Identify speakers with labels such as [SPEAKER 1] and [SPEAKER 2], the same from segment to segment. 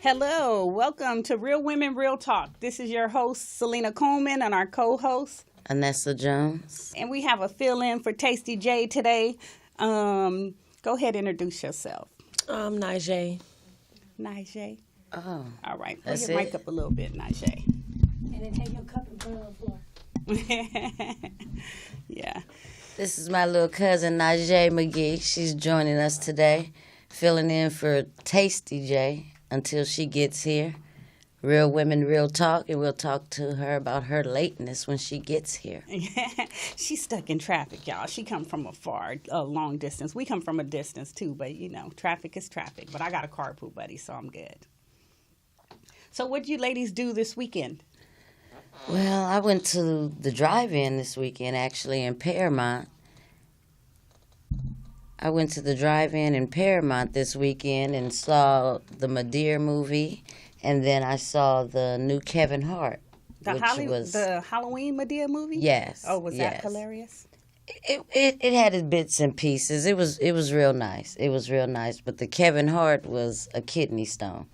[SPEAKER 1] Hello, welcome to Real Women, Real Talk. This is your host, Salena Coleman, and our co-host,
[SPEAKER 2] Anessa Jones.
[SPEAKER 1] and we have a fill-in for Tasty J today. Go ahead and introduce yourself.
[SPEAKER 3] Najee.
[SPEAKER 1] Najee.
[SPEAKER 2] Oh,
[SPEAKER 1] All right, pull
[SPEAKER 2] that's
[SPEAKER 1] your
[SPEAKER 2] it?
[SPEAKER 1] mic up a little bit, Najee.
[SPEAKER 3] And then take your cup and put it on the floor.
[SPEAKER 1] Yeah.
[SPEAKER 2] this is my little cousin Najee McGee. She's joining us today, filling in for Tasty J until she gets here. Real Women, Real Talk, and we'll talk to her about her lateness when she gets here.
[SPEAKER 1] She's stuck in traffic, y'all. She come from a long distance. We come from a distance, too, but, traffic is traffic. But I got a carpool buddy, so I'm good. So what'd you ladies do this weekend?
[SPEAKER 2] Well, I went to the drive-in this weekend, actually, in Paramount. I went to the drive-in in Paramount this weekend and saw the Madea movie, and then I saw the new Kevin Hart,
[SPEAKER 1] The Halloween Madea movie?
[SPEAKER 2] Yes.
[SPEAKER 1] Oh, was that
[SPEAKER 2] yes.
[SPEAKER 1] hilarious?
[SPEAKER 2] It had its bits and pieces. It was real nice. It was real nice. But the Kevin Hart was a kidney stone.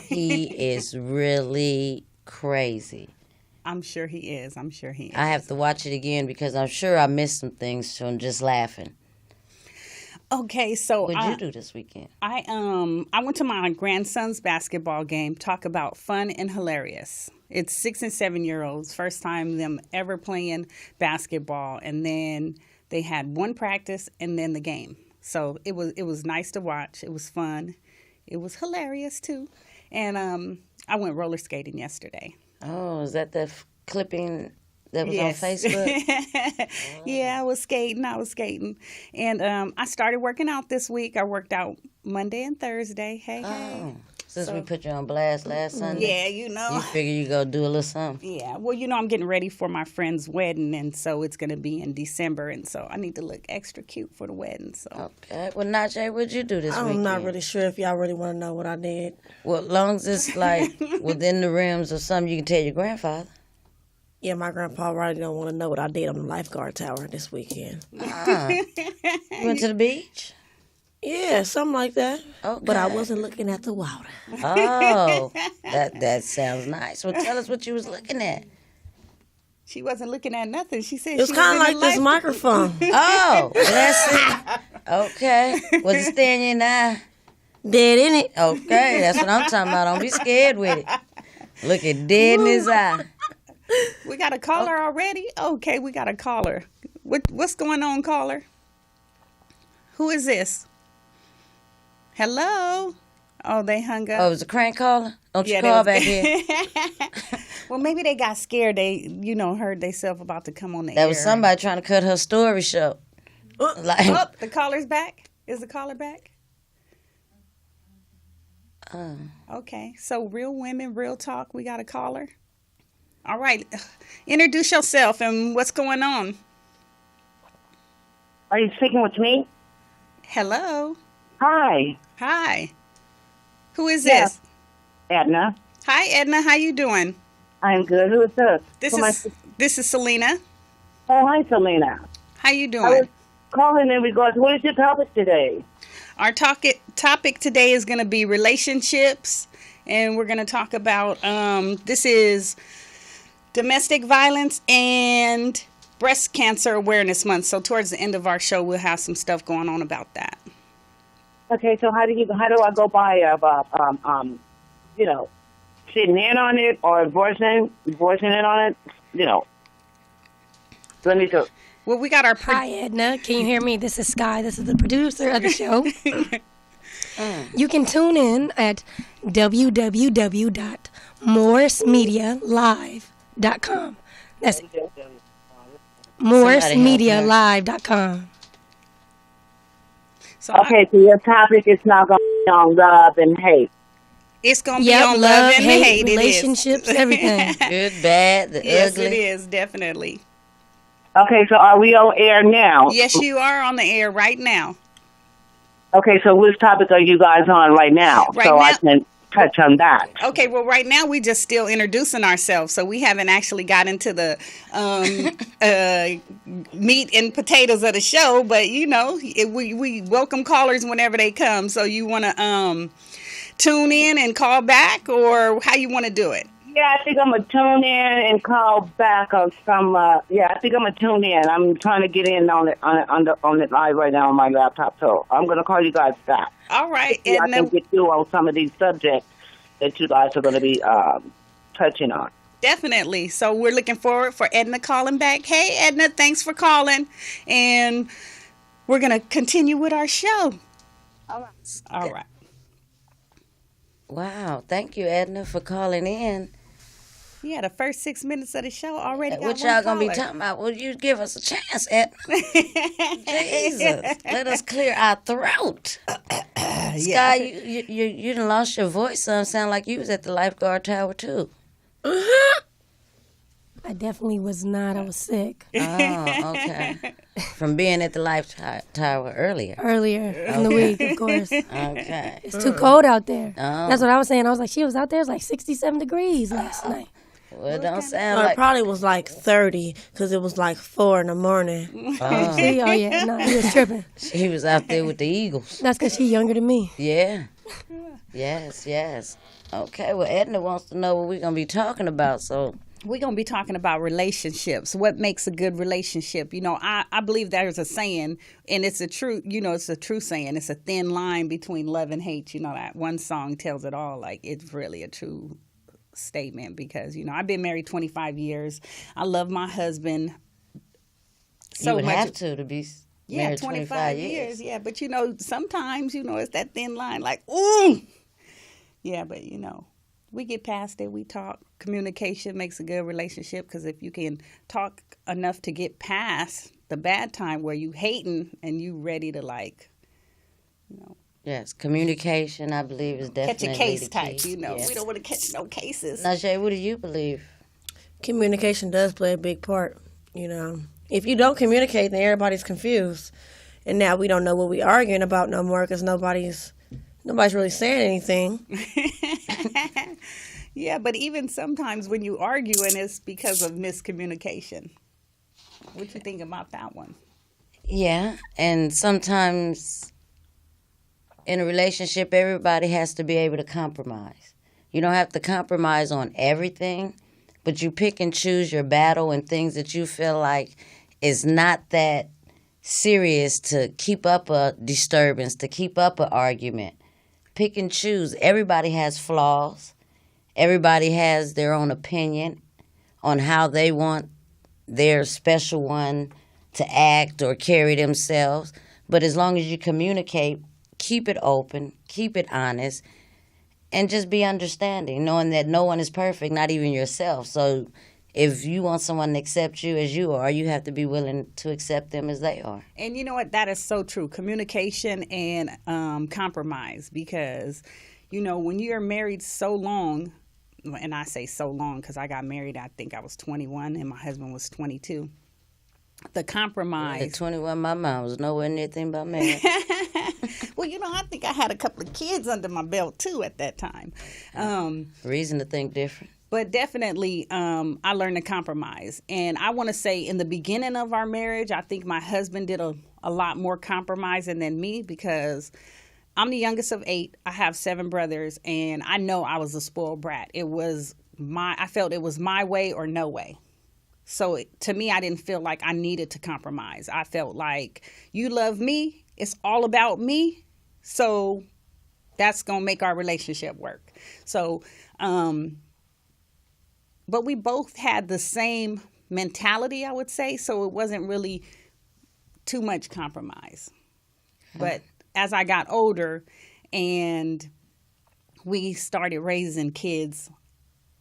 [SPEAKER 2] He is really crazy.
[SPEAKER 1] I'm sure he is.
[SPEAKER 2] I have to watch it again because I'm sure I missed some things from just laughing.
[SPEAKER 1] Okay, so
[SPEAKER 2] What'd you do this weekend?
[SPEAKER 1] I went to my grandson's basketball game. Talk about fun and hilarious. It's 6 and 7 year olds, first time them ever playing basketball, and then they had one practice and then the game. So it was nice to watch. It was fun. It was hilarious too, and I went roller skating yesterday.
[SPEAKER 2] Oh, is that the clipping that was
[SPEAKER 1] Yes.
[SPEAKER 2] on Facebook?
[SPEAKER 1] Yeah, I was skating. And I started working out this week. I worked out Monday and Thursday. Hey.
[SPEAKER 2] Oh, since we put you on blast last Sunday.
[SPEAKER 1] Yeah,
[SPEAKER 2] You figure you go do a little something.
[SPEAKER 1] Yeah, well, I'm getting ready for my friend's wedding, and so it's going to be in December, and so I need to look extra cute for the wedding. So
[SPEAKER 2] Okay. Well, Najee, what'd you do this weekend?
[SPEAKER 3] I'm not really sure if y'all really want to know what I did.
[SPEAKER 2] Well, as long as it's like within the rims of something you can tell your grandfather.
[SPEAKER 3] Yeah, my grandpa really don't want to know what I did on the lifeguard tower this weekend.
[SPEAKER 2] You went to the beach?
[SPEAKER 3] Yeah, something like that.
[SPEAKER 2] Okay.
[SPEAKER 3] But I wasn't looking at the water.
[SPEAKER 2] Oh, that sounds nice. Well, tell us what you was looking at.
[SPEAKER 1] she wasn't looking at nothing. She said
[SPEAKER 3] It was
[SPEAKER 1] she
[SPEAKER 3] kind of
[SPEAKER 1] was
[SPEAKER 3] like
[SPEAKER 1] in the
[SPEAKER 3] this microphone.
[SPEAKER 2] Oh, bless it. Okay. Was it staring you in the eye?
[SPEAKER 3] Dead in it.
[SPEAKER 2] Okay, that's what I'm talking about. Don't be scared with it. Look at dead in his eye.
[SPEAKER 1] We got a caller already? Okay, we got a caller. What's going on, caller? Who is this? Hello? Oh, they hung up.
[SPEAKER 2] Oh, it was a crank caller? Don't you
[SPEAKER 1] Yeah,
[SPEAKER 2] call
[SPEAKER 1] they
[SPEAKER 2] back here.
[SPEAKER 1] Well, maybe they got scared. They, heard themselves about to come on the air.
[SPEAKER 2] That was somebody trying to cut her story short. Like,
[SPEAKER 1] Oh, the caller's back? Is the caller back? Okay, so Real Women, Real Talk, we got a caller. All right, introduce yourself and what's going on.
[SPEAKER 4] Are you speaking with me?
[SPEAKER 1] Hello.
[SPEAKER 4] Hi,
[SPEAKER 1] Hi. Who is
[SPEAKER 4] Yes.
[SPEAKER 1] this?
[SPEAKER 4] Edna.
[SPEAKER 1] Hi, Edna. How you doing?
[SPEAKER 4] I'm good. Who is this?
[SPEAKER 1] This is Salena.
[SPEAKER 4] Oh, hi, Salena.
[SPEAKER 1] How you
[SPEAKER 4] I
[SPEAKER 1] doing?
[SPEAKER 4] was calling in regards. What is your topic today?
[SPEAKER 1] Our topic today is going to be relationships, and we're going to talk about this is domestic violence and breast cancer awareness month. So towards the end of our show, we'll have some stuff going on about that.
[SPEAKER 4] Okay, so how do I go by sitting in on it or voicing in on it? Let me do.
[SPEAKER 1] Well, we got our
[SPEAKER 5] Hi, Edna. Can you hear me? This is Sky. This is the producer of the show. You can tune in at www.morrismedialive.com. That's morrismedialive.com.
[SPEAKER 1] So
[SPEAKER 4] Okay, so your topic is not going to be on love and hate.
[SPEAKER 1] it's going to be
[SPEAKER 5] Yep,
[SPEAKER 1] on love and hate.
[SPEAKER 5] relationships, everything.
[SPEAKER 2] good, bad, the
[SPEAKER 1] Yes,
[SPEAKER 2] ugly.
[SPEAKER 1] it is, definitely.
[SPEAKER 4] Okay, so are we on air now?
[SPEAKER 1] Yes, you are on the air right now.
[SPEAKER 4] Okay, so which topic are you guys on right now?
[SPEAKER 1] Right
[SPEAKER 4] so
[SPEAKER 1] now-
[SPEAKER 4] I can touch on that.
[SPEAKER 1] Okay, well, right now we just still introducing ourselves, so we haven't actually got into the meat and potatoes of the show. But we welcome callers whenever they come. So you want to tune in and call back, or how you want to do it?
[SPEAKER 4] Yeah, I think I'm gonna tune in and call back on some. Yeah, I think I'm gonna tune in. I'm trying to get in on it on it live right now on my laptop, so I'm gonna call you guys back.
[SPEAKER 1] All right,
[SPEAKER 4] Yeah, I
[SPEAKER 1] Edna.
[SPEAKER 4] can get you on some of these subjects that you guys are gonna be touching on.
[SPEAKER 1] Definitely. So we're looking forward for Edna calling back. Hey, Edna, thanks for calling, and we're gonna continue with our show.
[SPEAKER 4] All right.
[SPEAKER 1] All right.
[SPEAKER 2] Wow. Thank you, Edna, for calling in.
[SPEAKER 1] Yeah, the first 6 minutes of the show already got
[SPEAKER 2] What
[SPEAKER 1] one
[SPEAKER 2] y'all gonna be
[SPEAKER 1] caller.
[SPEAKER 2] talking about? Well, you give us a chance, Edna. Jesus, let us clear our throat. Sky, you done lost your voice. Son. Sound like you was at the lifeguard tower too.
[SPEAKER 5] I definitely was not. I was sick
[SPEAKER 2] Oh, okay. From being at the life tower earlier.
[SPEAKER 5] earlier in the week, of course.
[SPEAKER 2] Okay.
[SPEAKER 5] It's too cold out there.
[SPEAKER 2] Oh.
[SPEAKER 5] That's what I was saying. I was like, she was out there. It was like 67 degrees last night.
[SPEAKER 2] Well, it don't sound
[SPEAKER 3] No, it
[SPEAKER 2] like.
[SPEAKER 3] probably was like 30 because it was like 4 in the morning.
[SPEAKER 2] Oh,
[SPEAKER 5] See? Oh, yeah. No, he was tripping.
[SPEAKER 2] he was out there with the Eagles.
[SPEAKER 5] That's because she's younger than me.
[SPEAKER 2] Yeah. Yes. Okay, well, Edna wants to know what we're going to be talking about, so.
[SPEAKER 1] We're going to be talking about relationships. What makes a good relationship? You know, I believe there's a saying, and it's a true, it's a true saying. It's a thin line between love and hate. You know, that one song tells it all. Like, it's really a true statement because, I've been married 25 years. I love my husband so
[SPEAKER 2] you would
[SPEAKER 1] much.
[SPEAKER 2] have to be married 25 years.
[SPEAKER 1] Yeah, but, sometimes, it's that thin line like, ooh. Yeah, but, we get past it. We talk. Communication makes a good relationship because if you can talk enough to get past the bad time where you hating and you ready to
[SPEAKER 2] Yes, communication, I believe, is definitely
[SPEAKER 1] catch a case
[SPEAKER 2] the
[SPEAKER 1] type.
[SPEAKER 2] key. Yes.
[SPEAKER 1] We don't want to catch no cases.
[SPEAKER 2] Now, Jay, what do you believe?
[SPEAKER 3] Communication does play a big part, If you don't communicate, then everybody's confused. And now we don't know what we're arguing about no more because nobody's really saying anything.
[SPEAKER 1] Yeah, but even sometimes when you argue and it's because of miscommunication. What you think about that one?
[SPEAKER 2] Yeah, and sometimes in a relationship, everybody has to be able to compromise. You don't have to compromise on everything, but you pick and choose your battle and things that you feel like is not that serious to keep up a disturbance, to keep up an argument. Pick and choose. Everybody has flaws. Everybody has their own opinion on how they want their special one to act or carry themselves. But as long as you communicate, keep it open, keep it honest, and just be understanding, knowing that no one is perfect, not even yourself. So if you want someone to accept you as you are, you have to be willing to accept them as they are.
[SPEAKER 1] And you know what? That is so true. Communication and compromise because, when you're married so long, and I say so long because I got married, I think I was 21 and my husband was 22. The compromise.
[SPEAKER 2] At 21, my mom was nowhere near anything but married.
[SPEAKER 1] Well, I think I had a couple of kids under my belt too at that time.
[SPEAKER 2] Reason to think different.
[SPEAKER 1] But definitely, I learned to compromise. And I want to say in the beginning of our marriage, I think my husband did a lot more compromising than me because I'm the youngest of 8. I have 7 brothers, and I know I was a spoiled brat. I felt it was my way or no way. So to me, I didn't feel like I needed to compromise. I felt like you love me. It's all about me. So that's going to make our relationship work. So, but we both had the same mentality, I would say. So it wasn't really too much compromise. But as I got older and we started raising kids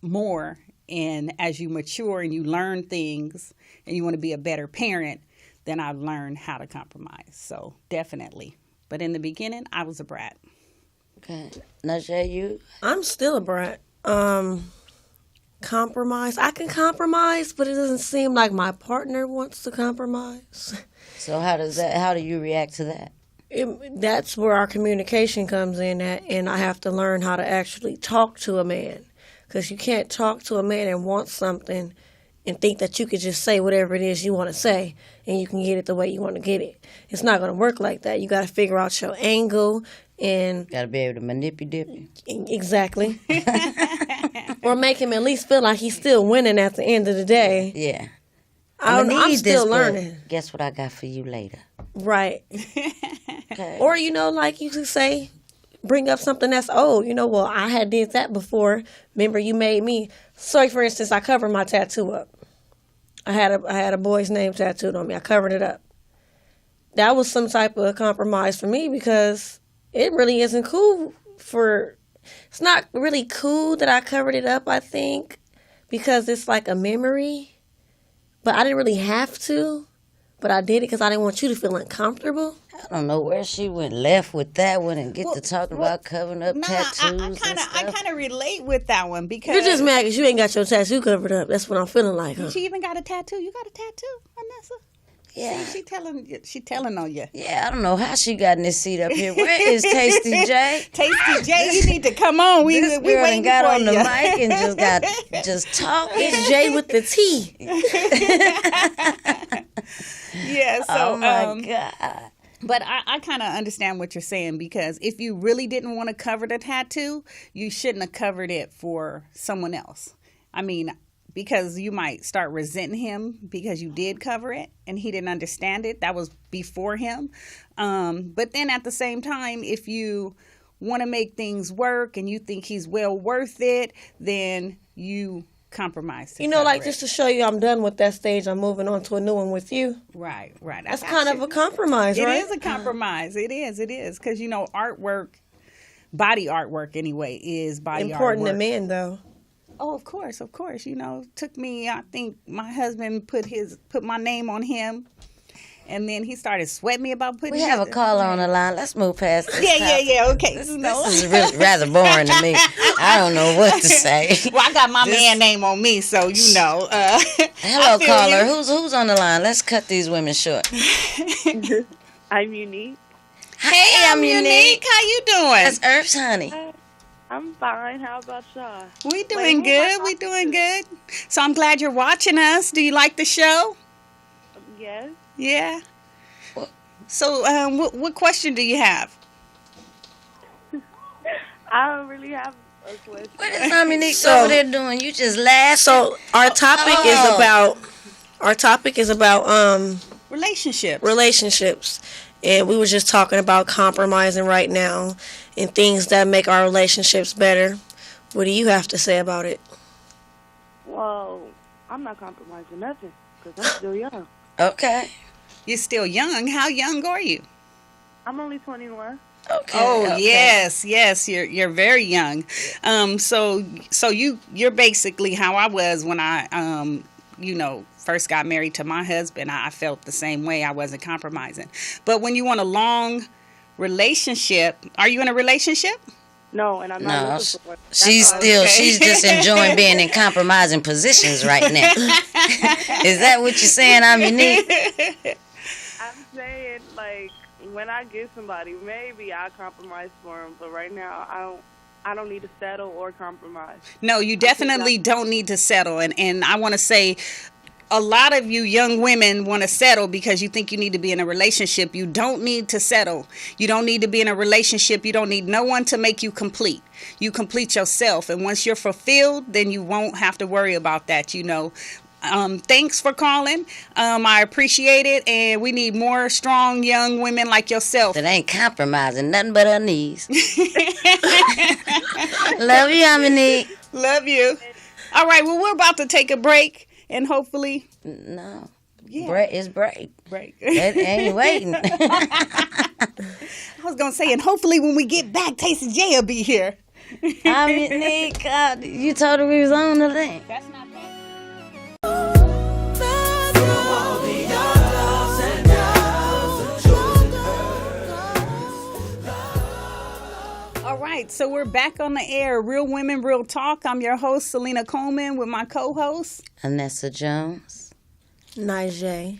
[SPEAKER 1] more, and as you mature and you learn things and you want to be a better parent, then I've learned how to compromise. So definitely. But in the beginning, I was a brat.
[SPEAKER 2] Okay. Najee, you?
[SPEAKER 3] I'm still a brat. Compromise. I can compromise, but it doesn't seem like my partner wants to compromise.
[SPEAKER 2] So how do you react to that?
[SPEAKER 3] That's where our communication comes in at, and I have to learn how to actually talk to a man. Because you can't talk to a man and want something and think that you could just say whatever it is you want to say and you can get it the way you want to get it. It's not going to work like that. You got to figure out your angle and...
[SPEAKER 2] Got to be able to manipulate you.
[SPEAKER 3] Exactly. Or make him at least feel like he's still winning at the end of the day.
[SPEAKER 2] Yeah.
[SPEAKER 3] I'm still learning.
[SPEAKER 2] Guess what I got for you later?
[SPEAKER 3] Right.
[SPEAKER 2] Okay.
[SPEAKER 3] Or, like you could say, bring up something that's old. Well, I had did that before. Remember, you made me. So, for instance, I covered my tattoo up. I had a boy's name tattooed on me. I covered it up. That was some type of compromise for me because it really isn't cool it's not really cool that I covered it up, I think, because it's like a memory. But I didn't really have to. But I did it because I didn't want you to feel uncomfortable.
[SPEAKER 2] I don't know where she went left with that one and get to talking about covering up tattoos.
[SPEAKER 1] I kind of relate with that one because
[SPEAKER 3] you're just mad because you ain't got your tattoo covered up. That's what I'm feeling like. Huh?
[SPEAKER 1] She even got a tattoo. You got a tattoo, Vanessa?
[SPEAKER 2] Yeah.
[SPEAKER 1] See, she telling on you.
[SPEAKER 2] Yeah, I don't know how she got in this seat up here. Where is Tasty J?
[SPEAKER 1] Tasty J, you need to come on. We
[SPEAKER 2] girl
[SPEAKER 1] waiting
[SPEAKER 2] got
[SPEAKER 1] for
[SPEAKER 2] on the
[SPEAKER 1] you.
[SPEAKER 2] mic and just talking.
[SPEAKER 3] It's J with the T.
[SPEAKER 1] Yeah. So,
[SPEAKER 2] oh my God.
[SPEAKER 1] But I kind of understand what you're saying because if you really didn't want to cover the tattoo, you shouldn't have covered it for someone else. I mean, because you might start resenting him because you did cover it and he didn't understand it. That was before him. But then at the same time, if you want to make things work and you think he's well worth it, then you compromise.
[SPEAKER 3] Just to show you I'm done with that stage, I'm moving on to a new one with you.
[SPEAKER 1] Right.
[SPEAKER 3] That's kind of a compromise, right?
[SPEAKER 1] It is a compromise. It is. Because, artwork, body artwork anyway, is body
[SPEAKER 3] important
[SPEAKER 1] artwork.
[SPEAKER 3] to men, though.
[SPEAKER 1] Oh, of course. Took me, I think my husband put my name on him. And then he started sweating me about putting.
[SPEAKER 2] We have a caller on the line. Let's move past this.
[SPEAKER 1] Yeah. Okay.
[SPEAKER 2] This is really rather boring to me. I don't know what to say.
[SPEAKER 1] Well, I got my man name on me, so
[SPEAKER 2] Hello, caller. Who's on the line? Let's cut these women short.
[SPEAKER 6] I'm Unique.
[SPEAKER 2] Hey, I'm Unique.
[SPEAKER 1] How you doing?
[SPEAKER 2] That's Earth's honey.
[SPEAKER 6] I'm fine. How about y'all?
[SPEAKER 1] We doing good. We doing good. So I'm glad you're watching us. Do you like the show?
[SPEAKER 6] Yes.
[SPEAKER 1] Yeah. So, what question do you have?
[SPEAKER 6] I don't really have a question.
[SPEAKER 2] What is Unique over there doing? You just laugh.
[SPEAKER 3] So our topic is about relationships, and we were just talking about compromising right now and things that make our relationships better. What do you have to say about it?
[SPEAKER 6] Well, I'm not compromising nothing because I'm still young.
[SPEAKER 2] Okay.
[SPEAKER 1] You're still young. How young are you?
[SPEAKER 6] I'm only 21.
[SPEAKER 2] Okay.
[SPEAKER 1] Oh,
[SPEAKER 2] okay.
[SPEAKER 1] yes. You're very young. So you're basically how I was when I first got married to my husband. I felt the same way. I wasn't compromising. But when you want a long relationship, are you in a relationship?
[SPEAKER 6] No, and I'm not looking for one.
[SPEAKER 2] She's just enjoying being in compromising positions right now. Is that what you're saying? I'm Unique.
[SPEAKER 6] I'm saying, like, when I get somebody, maybe I'll compromise for them. But right now, I don't need to settle or compromise.
[SPEAKER 1] No, you definitely don't need to settle. And I want to say, a lot of you young women want to settle because you think you need to be in a relationship. You don't need to settle. You don't need to be in a relationship. You don't need no one to make you complete. You complete yourself. And once you're fulfilled, then you won't have to worry about that, Thanks for calling. I appreciate it. And we need more strong young women like yourself.
[SPEAKER 2] That ain't compromising nothing but her knees. Love you, Unique.
[SPEAKER 1] Love you. All right. Well, we're about to take a break. And hopefully...
[SPEAKER 2] No.
[SPEAKER 1] Yeah.
[SPEAKER 2] It's break.
[SPEAKER 1] It
[SPEAKER 2] ain't waiting.
[SPEAKER 1] I was going to say, and hopefully when we get back, Tasty J will be here.
[SPEAKER 2] Nick, you told her we was on the thing.
[SPEAKER 1] That's not bad. All right, so we're back on the air. Real Women, Real Talk. I'm your host, Salena Coleman, with my co-host,
[SPEAKER 2] Anessa Jones.
[SPEAKER 3] Najee.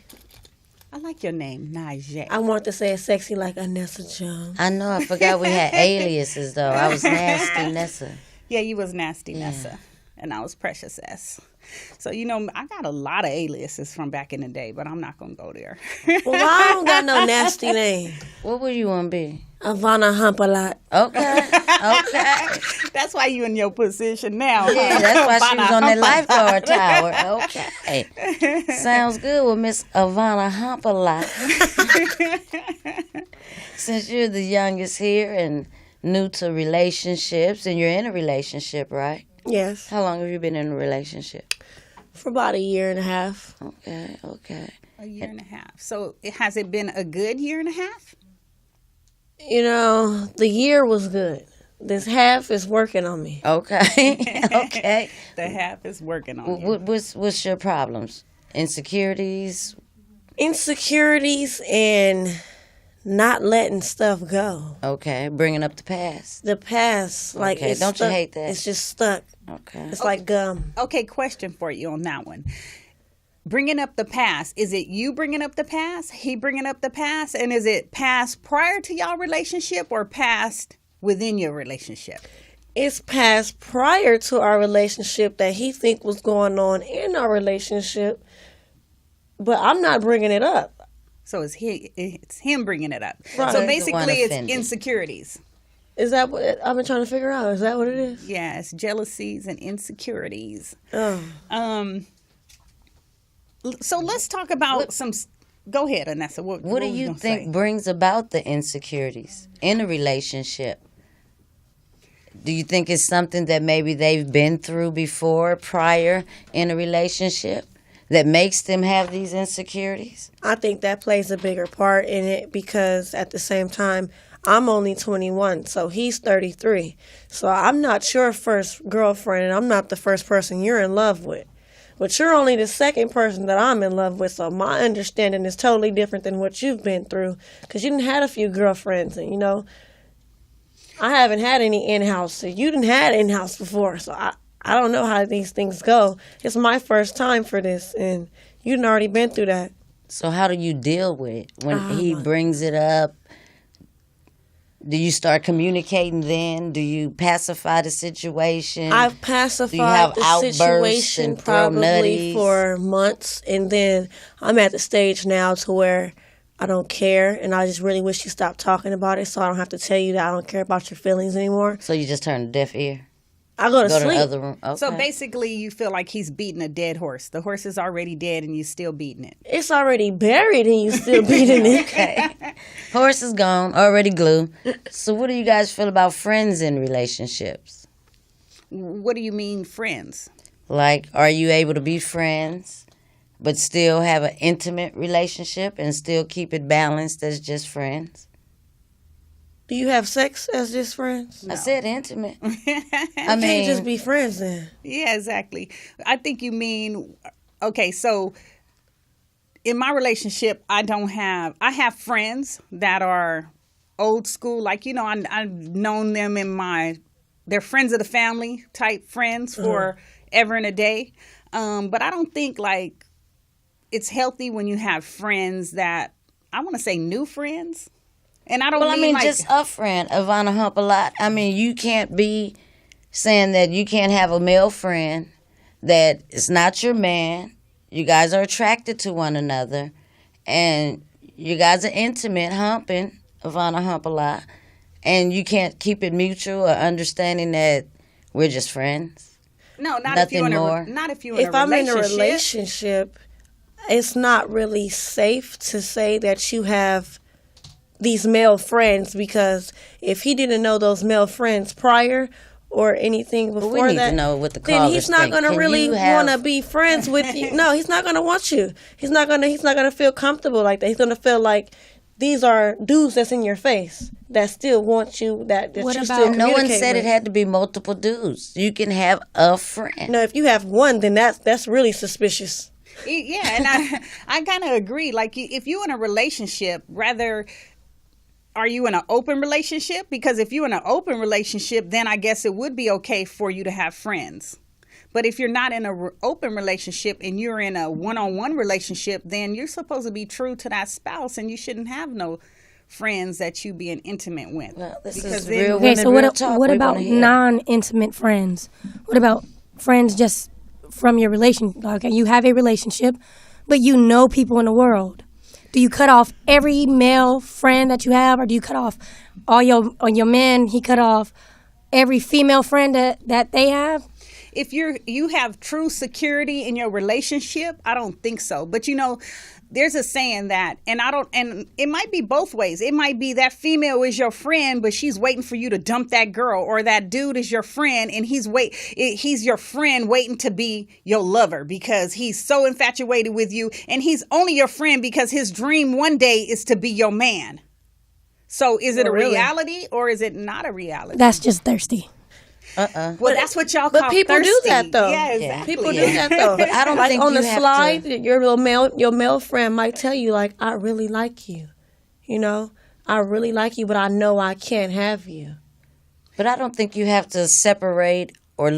[SPEAKER 1] I like your name, Najee.
[SPEAKER 3] I want to say it sexy like Anessa Jones.
[SPEAKER 2] I know, I forgot we had aliases, though. I was Nasty Nessa.
[SPEAKER 1] Yeah, you was Nasty Nessa, and I was Precious S. So, I got a lot of A-listers from back in the day, but I'm not going to go there.
[SPEAKER 3] Well, I don't got no nasty name.
[SPEAKER 2] What would you want to be?
[SPEAKER 3] Avana Humpalot.
[SPEAKER 2] Okay. Okay.
[SPEAKER 1] That's why you in your position now.
[SPEAKER 2] Yeah,
[SPEAKER 1] huh?
[SPEAKER 2] that's why she was on that lifeguard tower. Okay. Sounds good with Miss Avana Humpalot. Since you're the youngest here and new to relationships, and you're in a relationship, right?
[SPEAKER 3] Yes.
[SPEAKER 2] How long have you been in a relationship?
[SPEAKER 3] For about 1.5 years.
[SPEAKER 2] Okay, okay.
[SPEAKER 1] A year and a half. So has it been a good year and a half?
[SPEAKER 3] The year was good. This half is working on me.
[SPEAKER 2] Okay, okay.
[SPEAKER 1] The half is working on you.
[SPEAKER 2] What's your problems? Insecurities?
[SPEAKER 3] Insecurities and not letting stuff go.
[SPEAKER 2] Okay, bringing up the past.
[SPEAKER 3] The past, like,
[SPEAKER 2] Okay,
[SPEAKER 3] it's
[SPEAKER 2] don't you
[SPEAKER 3] stuck.
[SPEAKER 2] hate that?
[SPEAKER 3] It's just stuck.
[SPEAKER 2] Okay.
[SPEAKER 3] It's like gum.
[SPEAKER 1] Okay, question for you on that one. Bringing up the past, is it you bringing up the past, he bringing up the past, and is it past prior to y'all relationship or past within your relationship?
[SPEAKER 3] It's past prior to our relationship that he think was going on in our relationship, but I'm not bringing it up.
[SPEAKER 1] So it's him bringing it up.
[SPEAKER 3] Right.
[SPEAKER 1] So
[SPEAKER 2] He's the one
[SPEAKER 1] basically it's
[SPEAKER 2] offended.
[SPEAKER 1] insecurities.
[SPEAKER 3] Is that what I've been trying to figure out? Is that what it is?
[SPEAKER 1] Yeah, it's jealousies and insecurities.
[SPEAKER 3] Oh.
[SPEAKER 1] So let's talk about some. Go ahead, Anessa. What
[SPEAKER 2] What do
[SPEAKER 1] were
[SPEAKER 2] you
[SPEAKER 1] gonna
[SPEAKER 2] think
[SPEAKER 1] say?
[SPEAKER 2] brings about the insecurities in a relationship? Do you think it's something that maybe they've been through before, prior in a relationship, that makes them have these insecurities?
[SPEAKER 3] I think that plays a bigger part in it because at the same time, I'm only 21, so he's 33. So I'm not your first girlfriend, and I'm not the first person you're in love with. But you're only the second person that I'm in love with, so my understanding is totally different than what you've been through. Because you didn't had a few girlfriends, and, I haven't had any in-house, so you didn't had in-house before, so I don't know how these things go. It's my first time for this, and you done already been through that.
[SPEAKER 2] So how do you deal with it when he brings it up? Do you start communicating then? Do you pacify the situation?
[SPEAKER 3] I've
[SPEAKER 2] Do you
[SPEAKER 3] pacified
[SPEAKER 2] have
[SPEAKER 3] the
[SPEAKER 2] outbursts
[SPEAKER 3] situation
[SPEAKER 2] and throw
[SPEAKER 3] probably
[SPEAKER 2] nutties?
[SPEAKER 3] for months, and then I'm at the stage now to where I don't care, and I just really wish you stopped talking about it so I don't have to tell you that I don't care about your feelings anymore.
[SPEAKER 2] So you just turn a deaf ear?
[SPEAKER 3] I go to
[SPEAKER 2] Go to the
[SPEAKER 3] sleep.
[SPEAKER 2] other room? Okay.
[SPEAKER 1] So basically, you feel like he's beating a dead horse. The horse is already dead, and you still beating it.
[SPEAKER 3] It's already buried, and you still beating it.
[SPEAKER 2] Okay. Horse is gone, already glue. So what do you guys feel about friends in relationships?
[SPEAKER 1] What do you mean, friends?
[SPEAKER 2] Like, are you able to be friends, but still have an intimate relationship and still keep it balanced as just friends?
[SPEAKER 3] Do you have sex as just friends?
[SPEAKER 2] I said intimate. I
[SPEAKER 3] You can't just be friends then.
[SPEAKER 1] Yeah, exactly. I think you mean, okay, so in my relationship, I have friends that are old school. Like, I've known them they're friends of the family type friends for ever and a day. But I don't think, like, it's healthy when you have friends that, I want to say new friends. And I don't mean like,
[SPEAKER 2] just a friend, Avana Humpalot. I mean, you can't be saying that you can't have a male friend that is not your man. You guys are attracted to one another, and you guys are intimate, humping, Avana Humpalot, and you can't keep it mutual or understanding that we're just friends.
[SPEAKER 1] No, not
[SPEAKER 2] Nothing
[SPEAKER 1] if you're in
[SPEAKER 2] more.
[SPEAKER 3] If I'm in a relationship, it's not really safe to say that you have these male friends, because if he didn't know those male friends prior or anything before
[SPEAKER 2] we need
[SPEAKER 3] that,
[SPEAKER 2] to know what the
[SPEAKER 3] then
[SPEAKER 2] callers
[SPEAKER 3] he's not
[SPEAKER 2] think.
[SPEAKER 3] going to
[SPEAKER 2] Can
[SPEAKER 3] really
[SPEAKER 2] you have-
[SPEAKER 3] want to be friends with you. No, he's not going to want you. He's not going to feel comfortable like that. He's going to feel like these are dudes that's in your face that still want you, that
[SPEAKER 5] What
[SPEAKER 3] you
[SPEAKER 5] about-
[SPEAKER 3] still
[SPEAKER 2] No one
[SPEAKER 3] communicate
[SPEAKER 2] said
[SPEAKER 3] with.
[SPEAKER 2] it had to be multiple dudes. You can have a friend.
[SPEAKER 3] No, if you have one, then that's really suspicious.
[SPEAKER 1] Yeah, and I kind of agree. Like, if you're in a relationship, rather, are you in an open relationship? Because if you're in an open relationship, then I guess it would be okay for you to have friends. But if you're not in an open relationship and you're in a one-on-one relationship, then you're supposed to be true to that spouse, and you shouldn't have no friends that you being intimate with.
[SPEAKER 2] Well, this
[SPEAKER 1] Because
[SPEAKER 2] is
[SPEAKER 1] then-
[SPEAKER 2] real
[SPEAKER 5] Okay,
[SPEAKER 2] women,
[SPEAKER 5] so
[SPEAKER 2] real talk.
[SPEAKER 5] what
[SPEAKER 2] We're
[SPEAKER 5] about
[SPEAKER 2] gonna hear.
[SPEAKER 5] non-intimate friends? What about friends just from your relationship. Okay, you have a relationship, but you know people in the world. Do you cut off every male friend that you have, or do you cut off all your men? He cut off every female friend that they have?
[SPEAKER 1] If you have true security in your relationship, I don't think so. But there's a saying that, and it might be both ways. It might be that female is your friend, but she's waiting for you to dump that girl, or that dude is your friend and he's your friend waiting to be your lover because he's so infatuated with you, and he's only your friend because his dream one day is to be your man. So is it a reality or is it not a reality?
[SPEAKER 5] That's just thirsty.
[SPEAKER 1] Well, that's what y'all call
[SPEAKER 3] But people
[SPEAKER 1] thirsty.
[SPEAKER 3] do that though.
[SPEAKER 1] Yeah, exactly.
[SPEAKER 3] People do that though.
[SPEAKER 2] But I don't
[SPEAKER 3] like
[SPEAKER 2] think
[SPEAKER 3] on
[SPEAKER 2] you
[SPEAKER 3] the
[SPEAKER 2] have
[SPEAKER 3] slide,
[SPEAKER 2] to-
[SPEAKER 3] your male friend might tell you like, I really like you. I really like you, but I know I can't have you.
[SPEAKER 2] But I don't think you have to separate or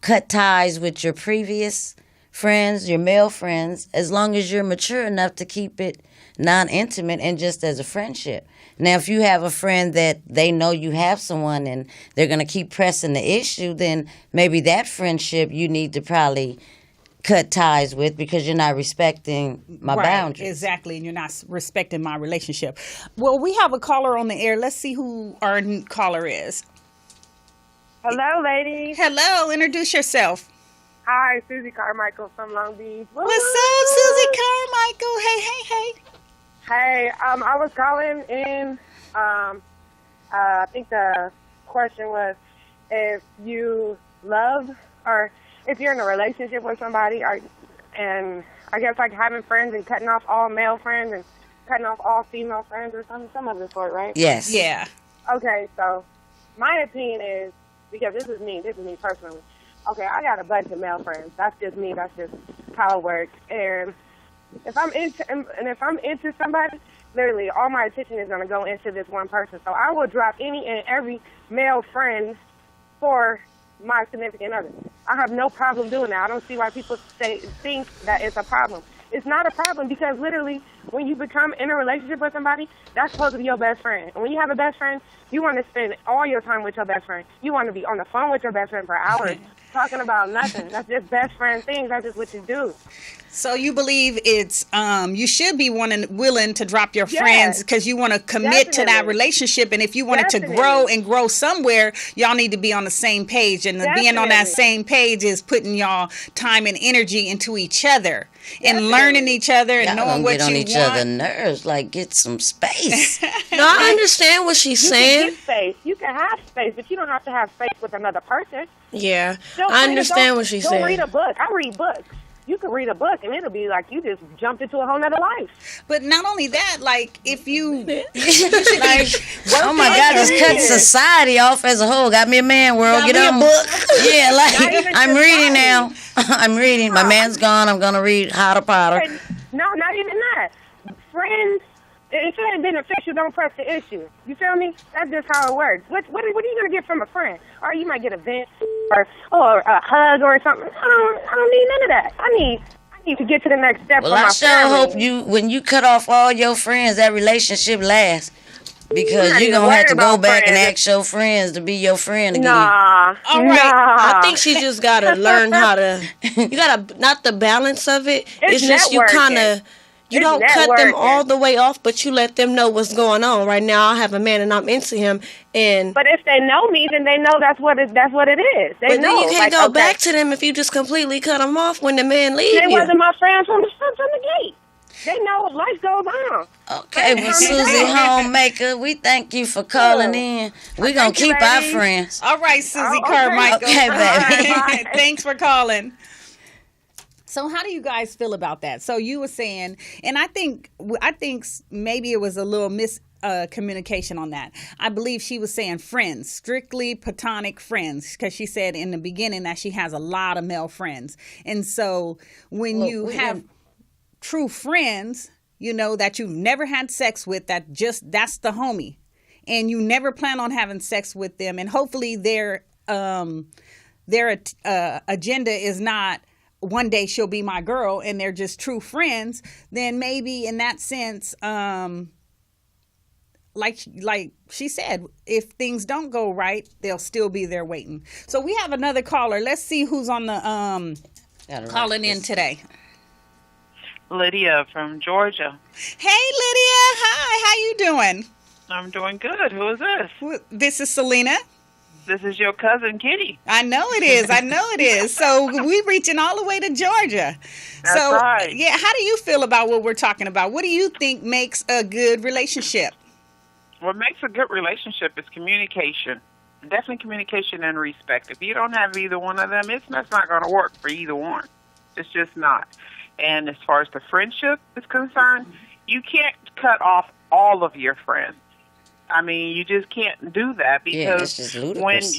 [SPEAKER 2] cut ties with your previous friends, your male friends, as long as you're mature enough to keep it non-intimate and just as a friendship. Now, if you have a friend that they know you have someone and they're going to keep pressing the issue, then maybe that friendship you need to probably cut ties with because you're not respecting my boundaries.
[SPEAKER 1] Exactly, and you're not respecting my relationship. Well, we have a caller on the air. Let's see who our caller is.
[SPEAKER 6] Hello, ladies.
[SPEAKER 1] Hello, introduce yourself.
[SPEAKER 6] Hi, Susie Carmichael from Long Beach.
[SPEAKER 1] What's up, Susie Carmichael? Hey.
[SPEAKER 6] Hey, I was calling in. I think the question was if you love or if you're in a relationship with somebody, and I guess like having friends and cutting off all male friends and cutting off all female friends or some of the sort, right?
[SPEAKER 2] Yes.
[SPEAKER 1] Yeah.
[SPEAKER 6] Okay, so my opinion is, because this is me personally. Okay, I got a bunch of male friends. That's just me. That's just how it works. And if I'm into somebody, literally all my attention is going to go into this one person. So I will drop any and every male friend for my significant other. I have no problem doing that. I don't see why people think that it's a problem. It's not a problem because literally when you become in a relationship with somebody, that's supposed to be your best friend. And when you have a best friend, you want to spend all your time with your best friend. You want to be on the phone with your best friend for hours talking about nothing. That's just best friend things. That's just what you do.
[SPEAKER 1] So you believe it's you should be willing to drop your
[SPEAKER 6] Yes.
[SPEAKER 1] friends because you want to commit to that
[SPEAKER 6] Definitely.
[SPEAKER 1] relationship, and if you want it to
[SPEAKER 6] Definitely.
[SPEAKER 1] grow somewhere, y'all need to be on the same page, and being on that
[SPEAKER 6] Definitely.
[SPEAKER 1] same page is putting y'all time and energy into each other and
[SPEAKER 6] Definitely.
[SPEAKER 1] learning each other and
[SPEAKER 2] Y'all
[SPEAKER 1] knowing
[SPEAKER 2] gonna
[SPEAKER 1] what
[SPEAKER 2] get on
[SPEAKER 1] you
[SPEAKER 2] each
[SPEAKER 1] want.
[SPEAKER 2] other's nerves, like get some space.
[SPEAKER 3] No, I understand what she's
[SPEAKER 6] You
[SPEAKER 3] saying.
[SPEAKER 6] can get space. You can have space, but you don't have to have space with another person.
[SPEAKER 3] Yeah,
[SPEAKER 6] Feel
[SPEAKER 3] I
[SPEAKER 6] free to
[SPEAKER 3] understand what she's
[SPEAKER 6] go
[SPEAKER 3] saying.
[SPEAKER 6] read a book. I read books. You can read a book, and it'll be like you just jumped into a whole nother life.
[SPEAKER 1] But not only that, like if you
[SPEAKER 2] Oh my God, just cut society off as a whole. Got me a man world.
[SPEAKER 3] Got
[SPEAKER 2] Get
[SPEAKER 3] me a
[SPEAKER 2] on.
[SPEAKER 3] book.
[SPEAKER 2] Yeah,
[SPEAKER 6] Not
[SPEAKER 2] like
[SPEAKER 6] even
[SPEAKER 2] I'm
[SPEAKER 6] society.
[SPEAKER 2] reading now. I'm reading. My man's gone. I'm gonna read Harry Potter.
[SPEAKER 6] And no, not even that. Friends, if it ain't beneficial, don't press the issue. You feel me? That's just how it works. What are you gonna get from a friend? Or you might get a vent or a hug or something. I don't need none of that. I need to get to the next step.
[SPEAKER 2] Well,
[SPEAKER 6] for
[SPEAKER 2] I
[SPEAKER 6] my
[SPEAKER 2] sure
[SPEAKER 6] family.
[SPEAKER 2] hope when you cut off all your friends, that relationship lasts. Because
[SPEAKER 6] not
[SPEAKER 2] you're
[SPEAKER 6] even
[SPEAKER 2] gonna have
[SPEAKER 6] worried
[SPEAKER 2] to go
[SPEAKER 6] about
[SPEAKER 2] back and
[SPEAKER 6] friends.
[SPEAKER 2] ask your friends to be your friend again.
[SPEAKER 6] Nah.
[SPEAKER 1] All right.
[SPEAKER 6] Nah.
[SPEAKER 3] I think she just gotta learn how to. You gotta not the balance of it. It's just you
[SPEAKER 6] networking.
[SPEAKER 3] kind of. You
[SPEAKER 6] It's
[SPEAKER 3] don't cut them
[SPEAKER 6] networking.
[SPEAKER 3] all the way off, but you let them know what's going on. Right now, I have a man and I'm into him, and
[SPEAKER 6] But if they know me, then they know that's what it is. They
[SPEAKER 3] but
[SPEAKER 6] know.
[SPEAKER 3] then you can't
[SPEAKER 6] like,
[SPEAKER 3] go
[SPEAKER 6] okay,
[SPEAKER 3] back to them if you just completely cut them off when the man leaves
[SPEAKER 6] They
[SPEAKER 3] you.
[SPEAKER 6] wasn't my friends from the gate. They know life goes on.
[SPEAKER 2] Okay, well, Susie Homemaker, we thank you for calling in. We're gonna
[SPEAKER 6] Thank you,
[SPEAKER 2] keep our
[SPEAKER 6] ladies.
[SPEAKER 2] friends.
[SPEAKER 1] All right, Susie
[SPEAKER 6] Oh, okay.
[SPEAKER 1] Carmichael.
[SPEAKER 2] Okay, baby.
[SPEAKER 1] All right, thanks for calling. So how do you guys feel about that? So you were saying, and I think maybe it was a little communication on that. I believe she was saying friends, strictly platonic friends, because she said in the beginning that she has a lot of male friends. And so when you have true friends, that you've never had sex with, that's the homie, and you never plan on having sex with them, and hopefully their agenda is not one day she'll be my girl, and they're just true friends, then maybe in that sense, like she said, if things don't go right, they'll still be there waiting. So we have another caller. Let's see who's on the calling in today.
[SPEAKER 7] Lydia from Georgia.
[SPEAKER 1] Hey, Lydia. Hi. How you doing?
[SPEAKER 7] I'm doing good. Who is this?
[SPEAKER 1] This is Salena.
[SPEAKER 7] This is your cousin, Kitty.
[SPEAKER 1] I know it is. So we're reaching all the way to Georgia.
[SPEAKER 7] That's right.
[SPEAKER 1] Yeah, how do you feel about what we're talking about? What do you think makes a good relationship?
[SPEAKER 7] What makes a good relationship is communication. Definitely communication and respect. If you don't have either one of them, that's not going to work for either one. It's just not. And as far as the friendship is concerned, you can't cut off all of your friends. I mean, you just can't do that because
[SPEAKER 2] it's just ludicrous.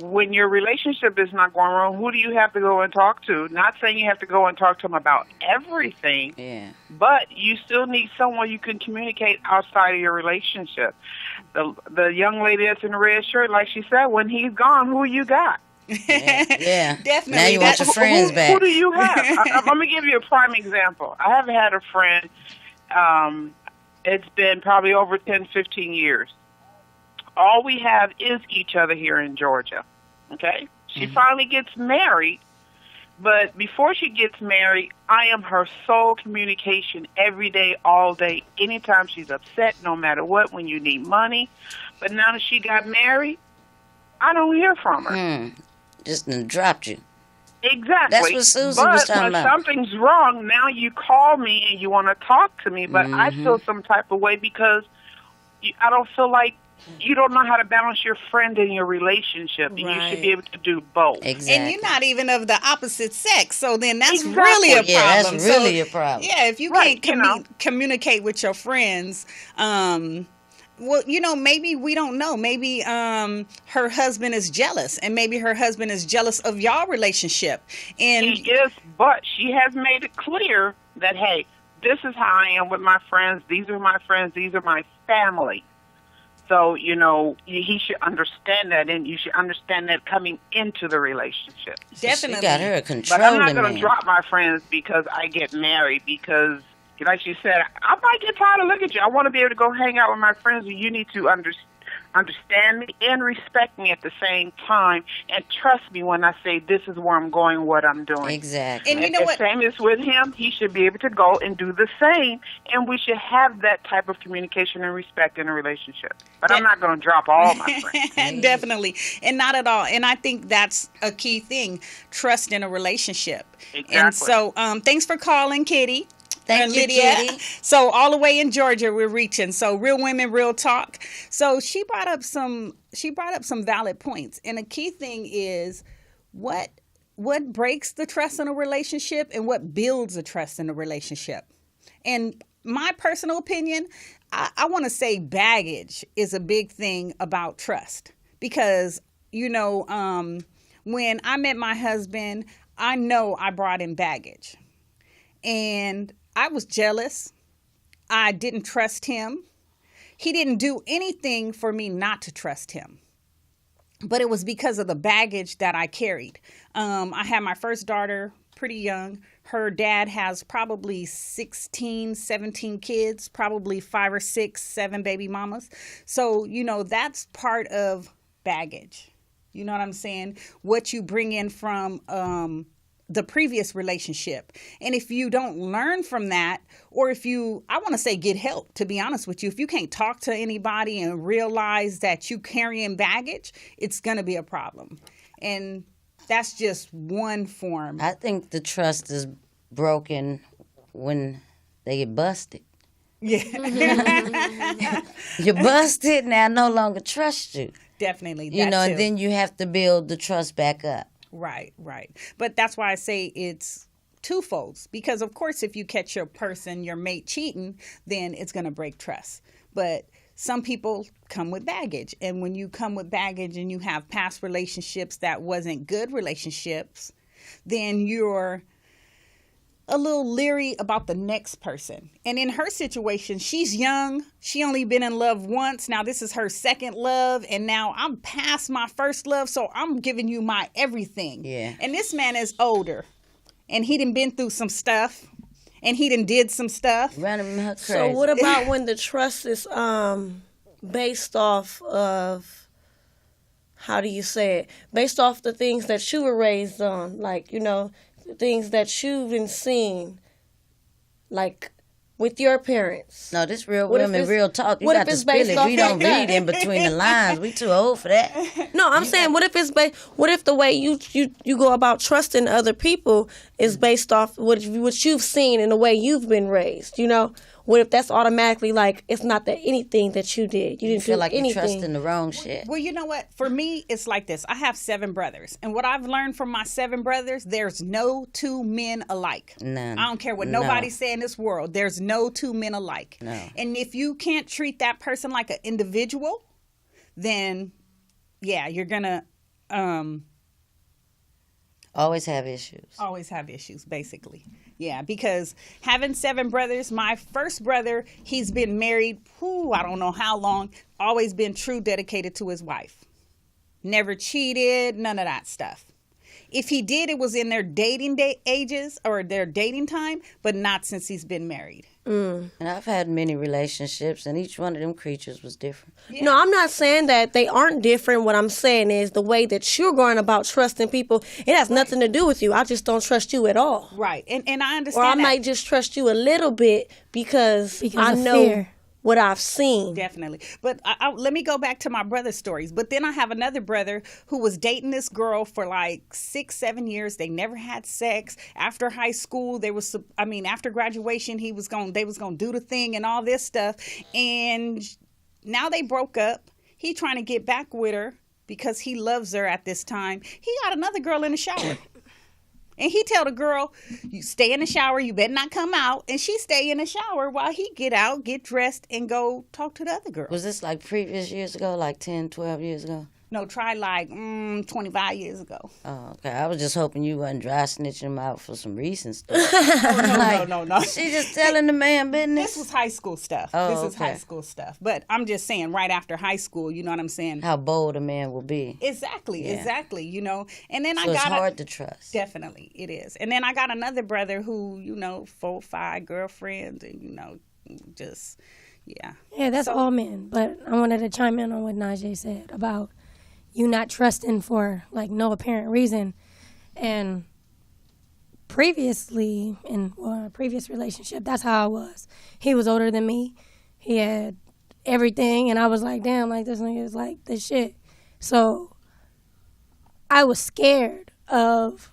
[SPEAKER 7] when your relationship is not going wrong, who do you have to go and talk to? Not saying you have to go and talk to them about everything, but you still need someone you can communicate outside of your relationship. The young lady that's in the red shirt, like she said, when he's gone, who you got?
[SPEAKER 2] Yeah.
[SPEAKER 1] Definitely.
[SPEAKER 2] Now you want your friends back.
[SPEAKER 7] Who do you have? Let me give you a prime example. I have had a friend, it's been probably over 10, 15 years. All we have is each other here in Georgia, okay? She finally gets married, but before she gets married, I am her sole communication every day, all day, anytime she's upset, no matter what, when you need money. But now that she got married, I don't hear from her.
[SPEAKER 2] Just dropped you.
[SPEAKER 7] Exactly.
[SPEAKER 2] That's what Susan was talking about.
[SPEAKER 7] But when something's wrong, now you call me and you want to talk to me, but I feel some type of way because I don't feel like you don't know how to balance your friend and your relationship, and you should be able to do both.
[SPEAKER 2] Exactly.
[SPEAKER 1] And you're not even of the opposite sex, so then that's really a problem.
[SPEAKER 2] Yeah, that's really a problem.
[SPEAKER 1] Yeah, if you can't communicate with your friends, well, maybe we don't know. Maybe her husband is jealous, and maybe her husband is jealous of y'all relationship. And
[SPEAKER 7] he is, but she has made it clear that, hey, this is how I am with my friends. These are my friends. These are my family. So, he should understand that, and you should understand that coming into the relationship.
[SPEAKER 1] Definitely.
[SPEAKER 2] She got her a controlling
[SPEAKER 7] But I'm not going
[SPEAKER 2] man.
[SPEAKER 7] to drop my friends because I get married, because like she said, I might get tired of looking at you. I want to be able to go hang out with my friends, and you need to understand me and respect me at the same time, and trust me when I say this is where I'm going, what I'm doing.
[SPEAKER 2] Exactly.
[SPEAKER 1] And you know what?
[SPEAKER 7] The same is with him. He should be able to go and do the same, and we should have that type of communication and respect in a relationship. But I'm not going to drop all my friends.
[SPEAKER 1] Definitely. And not at all. And I think that's a key thing, trust in a relationship.
[SPEAKER 7] Exactly.
[SPEAKER 1] And so thanks for calling, Kitty.
[SPEAKER 2] Thank you,
[SPEAKER 1] Lydia.
[SPEAKER 2] Kitty.
[SPEAKER 1] So all the way in Georgia, we're reaching. So real women, real talk. So she brought up some valid points, and a key thing is what breaks the trust in a relationship and what builds the trust in a relationship. And my personal opinion, I want to say baggage is a big thing about trust, because when I met my husband, I know I brought in baggage, and I was jealous. I didn't trust him. He didn't do anything for me not to trust him. But it was because of the baggage that I carried. I had my first daughter pretty young. Her dad has probably 16, 17 kids, probably 5 or 6, 7 baby mamas. So, that's part of baggage. You know what I'm saying? What you bring in from the previous relationship. And if you don't learn from that, or I want to say get help, to be honest with you, if you can't talk to anybody and realize that you carrying baggage, it's going to be a problem. And that's just one form.
[SPEAKER 2] I think the trust is broken when they get busted.
[SPEAKER 1] Yeah.
[SPEAKER 2] You're busted, now I no longer trust you.
[SPEAKER 1] Definitely.
[SPEAKER 2] And then you have to build the trust back up.
[SPEAKER 1] Right. But that's why I say it's twofolds, because of course if you catch your mate cheating, then it's going to break trust. But some people come with baggage, and when you come with baggage and you have past relationships that wasn't good relationships, then you're a little leery about the next person. And in her situation, she's young. She only been in love once. Now this is her second love, and now I'm past my first love, so I'm giving you my everything.
[SPEAKER 2] Yeah.
[SPEAKER 1] And this man is older, and he done been through some stuff, and he done did some stuff.
[SPEAKER 2] Running her crazy.
[SPEAKER 3] So what about when the trust is based off of, how do you say it? Based off the things that you were raised on, like, you know, the things that you've been seeing, like with your parents.
[SPEAKER 2] No, this real
[SPEAKER 3] What if
[SPEAKER 2] women,
[SPEAKER 3] it's-
[SPEAKER 2] real talk. You
[SPEAKER 3] what
[SPEAKER 2] got
[SPEAKER 3] if
[SPEAKER 2] to
[SPEAKER 3] it's
[SPEAKER 2] spill
[SPEAKER 3] based
[SPEAKER 2] it.
[SPEAKER 3] off
[SPEAKER 2] We don't
[SPEAKER 3] like that?
[SPEAKER 2] read in between the lines. We too old for that.
[SPEAKER 3] No, I'm saying, what if it's what if the way you go about trusting other people is based off what you've seen and the way you've been raised? You know, what if that's automatically like it's not that anything that you did? You
[SPEAKER 2] You
[SPEAKER 3] didn't
[SPEAKER 2] feel
[SPEAKER 3] do
[SPEAKER 2] like
[SPEAKER 3] anything.
[SPEAKER 2] you're trusting the wrong shit.
[SPEAKER 1] Well, you know what? For me, it's like this. I have 7 brothers. And what I've learned from my 7 brothers, there's no 2 men alike.
[SPEAKER 2] None.
[SPEAKER 1] I don't care what
[SPEAKER 2] No.
[SPEAKER 1] nobody say in this world. There's no 2 men alike.
[SPEAKER 2] No.
[SPEAKER 1] And if you can't treat that person like an individual, then, yeah, you're going to
[SPEAKER 2] Always have issues.
[SPEAKER 1] always have issues, basically. Yeah, because having 7 brothers, my first brother, he's been married, I don't know how long, always been true, dedicated to his wife. Never cheated, none of that stuff. If he did, it was in their dating ages or their dating time, but not since he's been married.
[SPEAKER 2] And I've had many relationships, and each one of them creatures was different.
[SPEAKER 3] No, I'm not saying that they aren't different. What I'm saying is the way that you're going about trusting people, it has nothing to do with you. I just don't trust you at all.
[SPEAKER 1] Right, and I
[SPEAKER 3] Or
[SPEAKER 1] understand
[SPEAKER 3] I
[SPEAKER 1] that.
[SPEAKER 3] might just trust you a little bit because I
[SPEAKER 5] of
[SPEAKER 3] know
[SPEAKER 5] fear.
[SPEAKER 3] what I've seen.
[SPEAKER 1] Definitely. But let me go back to my brother's stories. But then I have another brother who was dating this girl for like 6-7 years. They never had sex. After high school, after graduation, they was going to do the thing and all this stuff. And now they broke up. He trying to get back with her because he loves her at this time. He got another girl in the shower. And he tell the girl, you stay in the shower, you better not come out. And she stay in the shower while he get out, get dressed, and go talk to the other girl.
[SPEAKER 2] Was this like previous years ago, like 10, 12 years ago?
[SPEAKER 1] No, try like 25 years ago.
[SPEAKER 2] Oh, okay. I was just hoping you wasn't dry snitching them out for some recent stuff.
[SPEAKER 1] No.
[SPEAKER 2] She just telling the man business.
[SPEAKER 1] This was high school stuff.
[SPEAKER 2] Oh,
[SPEAKER 1] This is
[SPEAKER 2] okay.
[SPEAKER 1] high school stuff. But I'm just saying, right after high school, you know what I'm saying?
[SPEAKER 2] How bold a man will be.
[SPEAKER 1] Exactly, you know. And then
[SPEAKER 2] So
[SPEAKER 1] I
[SPEAKER 2] it's
[SPEAKER 1] got
[SPEAKER 2] hard to trust.
[SPEAKER 1] Definitely, it is. And then I got another brother who, 4, 5 girlfriends, and just, yeah.
[SPEAKER 5] Yeah, that's all men. But I wanted to chime in on what Najee said about you not trusting for like no apparent reason. And previously, in a previous relationship, that's how I was. He was older than me. He had everything, and I was like, damn, like this nigga is like this shit. So I was scared of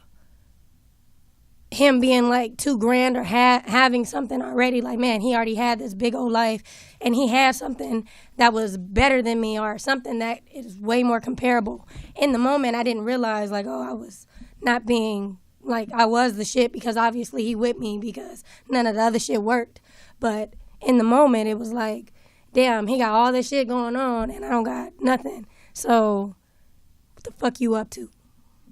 [SPEAKER 5] him being like too grand or having something already. Like, man, he already had this big old life and he had something that was better than me or something that is way more comparable. In the moment, I didn't realize like, oh, I was not being like I was the shit because obviously he with me because none of the other shit worked. But in the moment, it was like, damn, he got all this shit going on and I don't got nothing. So what the fuck you up to?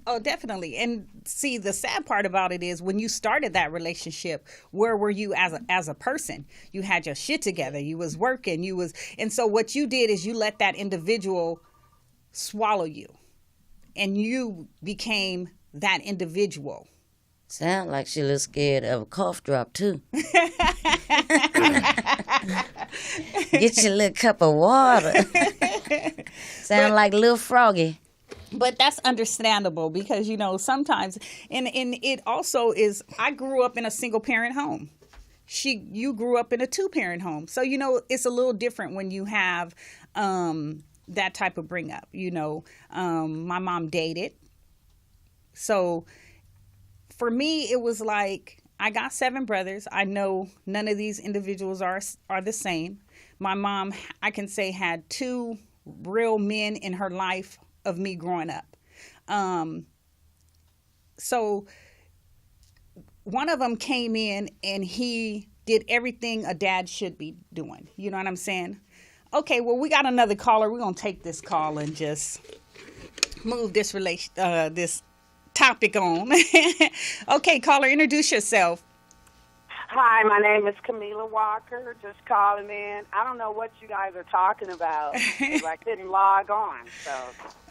[SPEAKER 1] Oh, definitely. And see, the sad part about it is when you started that relationship, where were you as a person? You had your shit together. You was working. And so what you did is you let that individual swallow you, and you became that individual.
[SPEAKER 2] Sound like she a little scared of a cough drop, too. Get your little cup of water. Sound like Little Froggy.
[SPEAKER 1] But that's understandable because, sometimes, and it also is, I grew up in a single parent home. You grew up in a 2-parent home. So, it's a little different when you have that type of bring up. My mom dated. So for me, it was like, I got 7 brothers. I know none of these individuals are the same. My mom, I can say, had 2 real men in her life of me growing up. So one of them came in and he did everything a dad should be doing. You know what I'm saying? Okay, well, we got another caller. We're going to take this call and just move this this topic on. Okay, caller, introduce yourself.
[SPEAKER 6] Hi, my name is Camila Walker, just calling in. I don't know what you guys are talking about 'cause I couldn't log on, so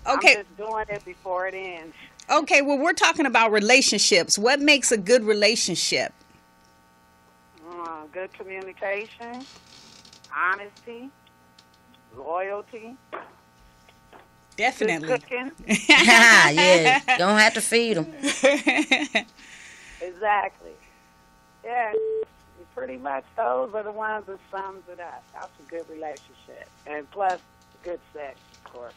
[SPEAKER 1] Okay.
[SPEAKER 6] I'm just doing it before it ends.
[SPEAKER 1] Okay, well, we're talking about relationships. What makes a good relationship?
[SPEAKER 8] Good communication, honesty, loyalty,
[SPEAKER 1] Definitely.
[SPEAKER 8] good cooking.
[SPEAKER 2] Yeah, don't have to feed them.
[SPEAKER 8] Exactly. Yeah, pretty much those are the ones that sums it up. That's a good relationship. And plus, good sex, of course.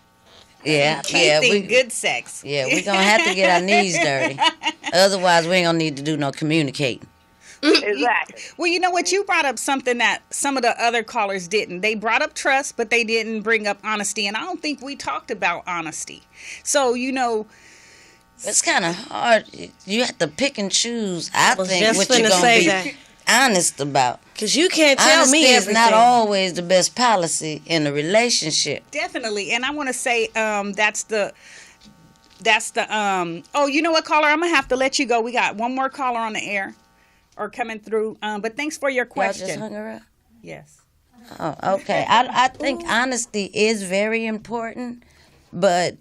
[SPEAKER 2] Yeah,
[SPEAKER 1] Good sex.
[SPEAKER 2] Yeah, we're going to have to get our knees dirty. Otherwise, we ain't going to need to do no communicating.
[SPEAKER 8] Exactly.
[SPEAKER 1] Well, you know what? You brought up something that some of the other callers didn't. They brought up trust, but they didn't bring up honesty. And I don't think we talked about honesty. So,
[SPEAKER 2] It's kind of hard. You have to pick and choose, I
[SPEAKER 3] was
[SPEAKER 2] think,
[SPEAKER 3] just
[SPEAKER 2] what you're
[SPEAKER 3] finna say
[SPEAKER 2] going to be honest about.
[SPEAKER 3] Because you can't tell
[SPEAKER 2] Honesty
[SPEAKER 3] me
[SPEAKER 2] is
[SPEAKER 3] everything.
[SPEAKER 2] not always the best policy in a relationship.
[SPEAKER 1] definitely. And I want to say that's the oh, you know what, caller? I'm going to have to let you go. We got one more caller on the air or coming through. But thanks for your
[SPEAKER 2] Y'all
[SPEAKER 1] question.
[SPEAKER 2] just hung her up?
[SPEAKER 1] Yes.
[SPEAKER 2] Oh, okay. I think honesty is very important, but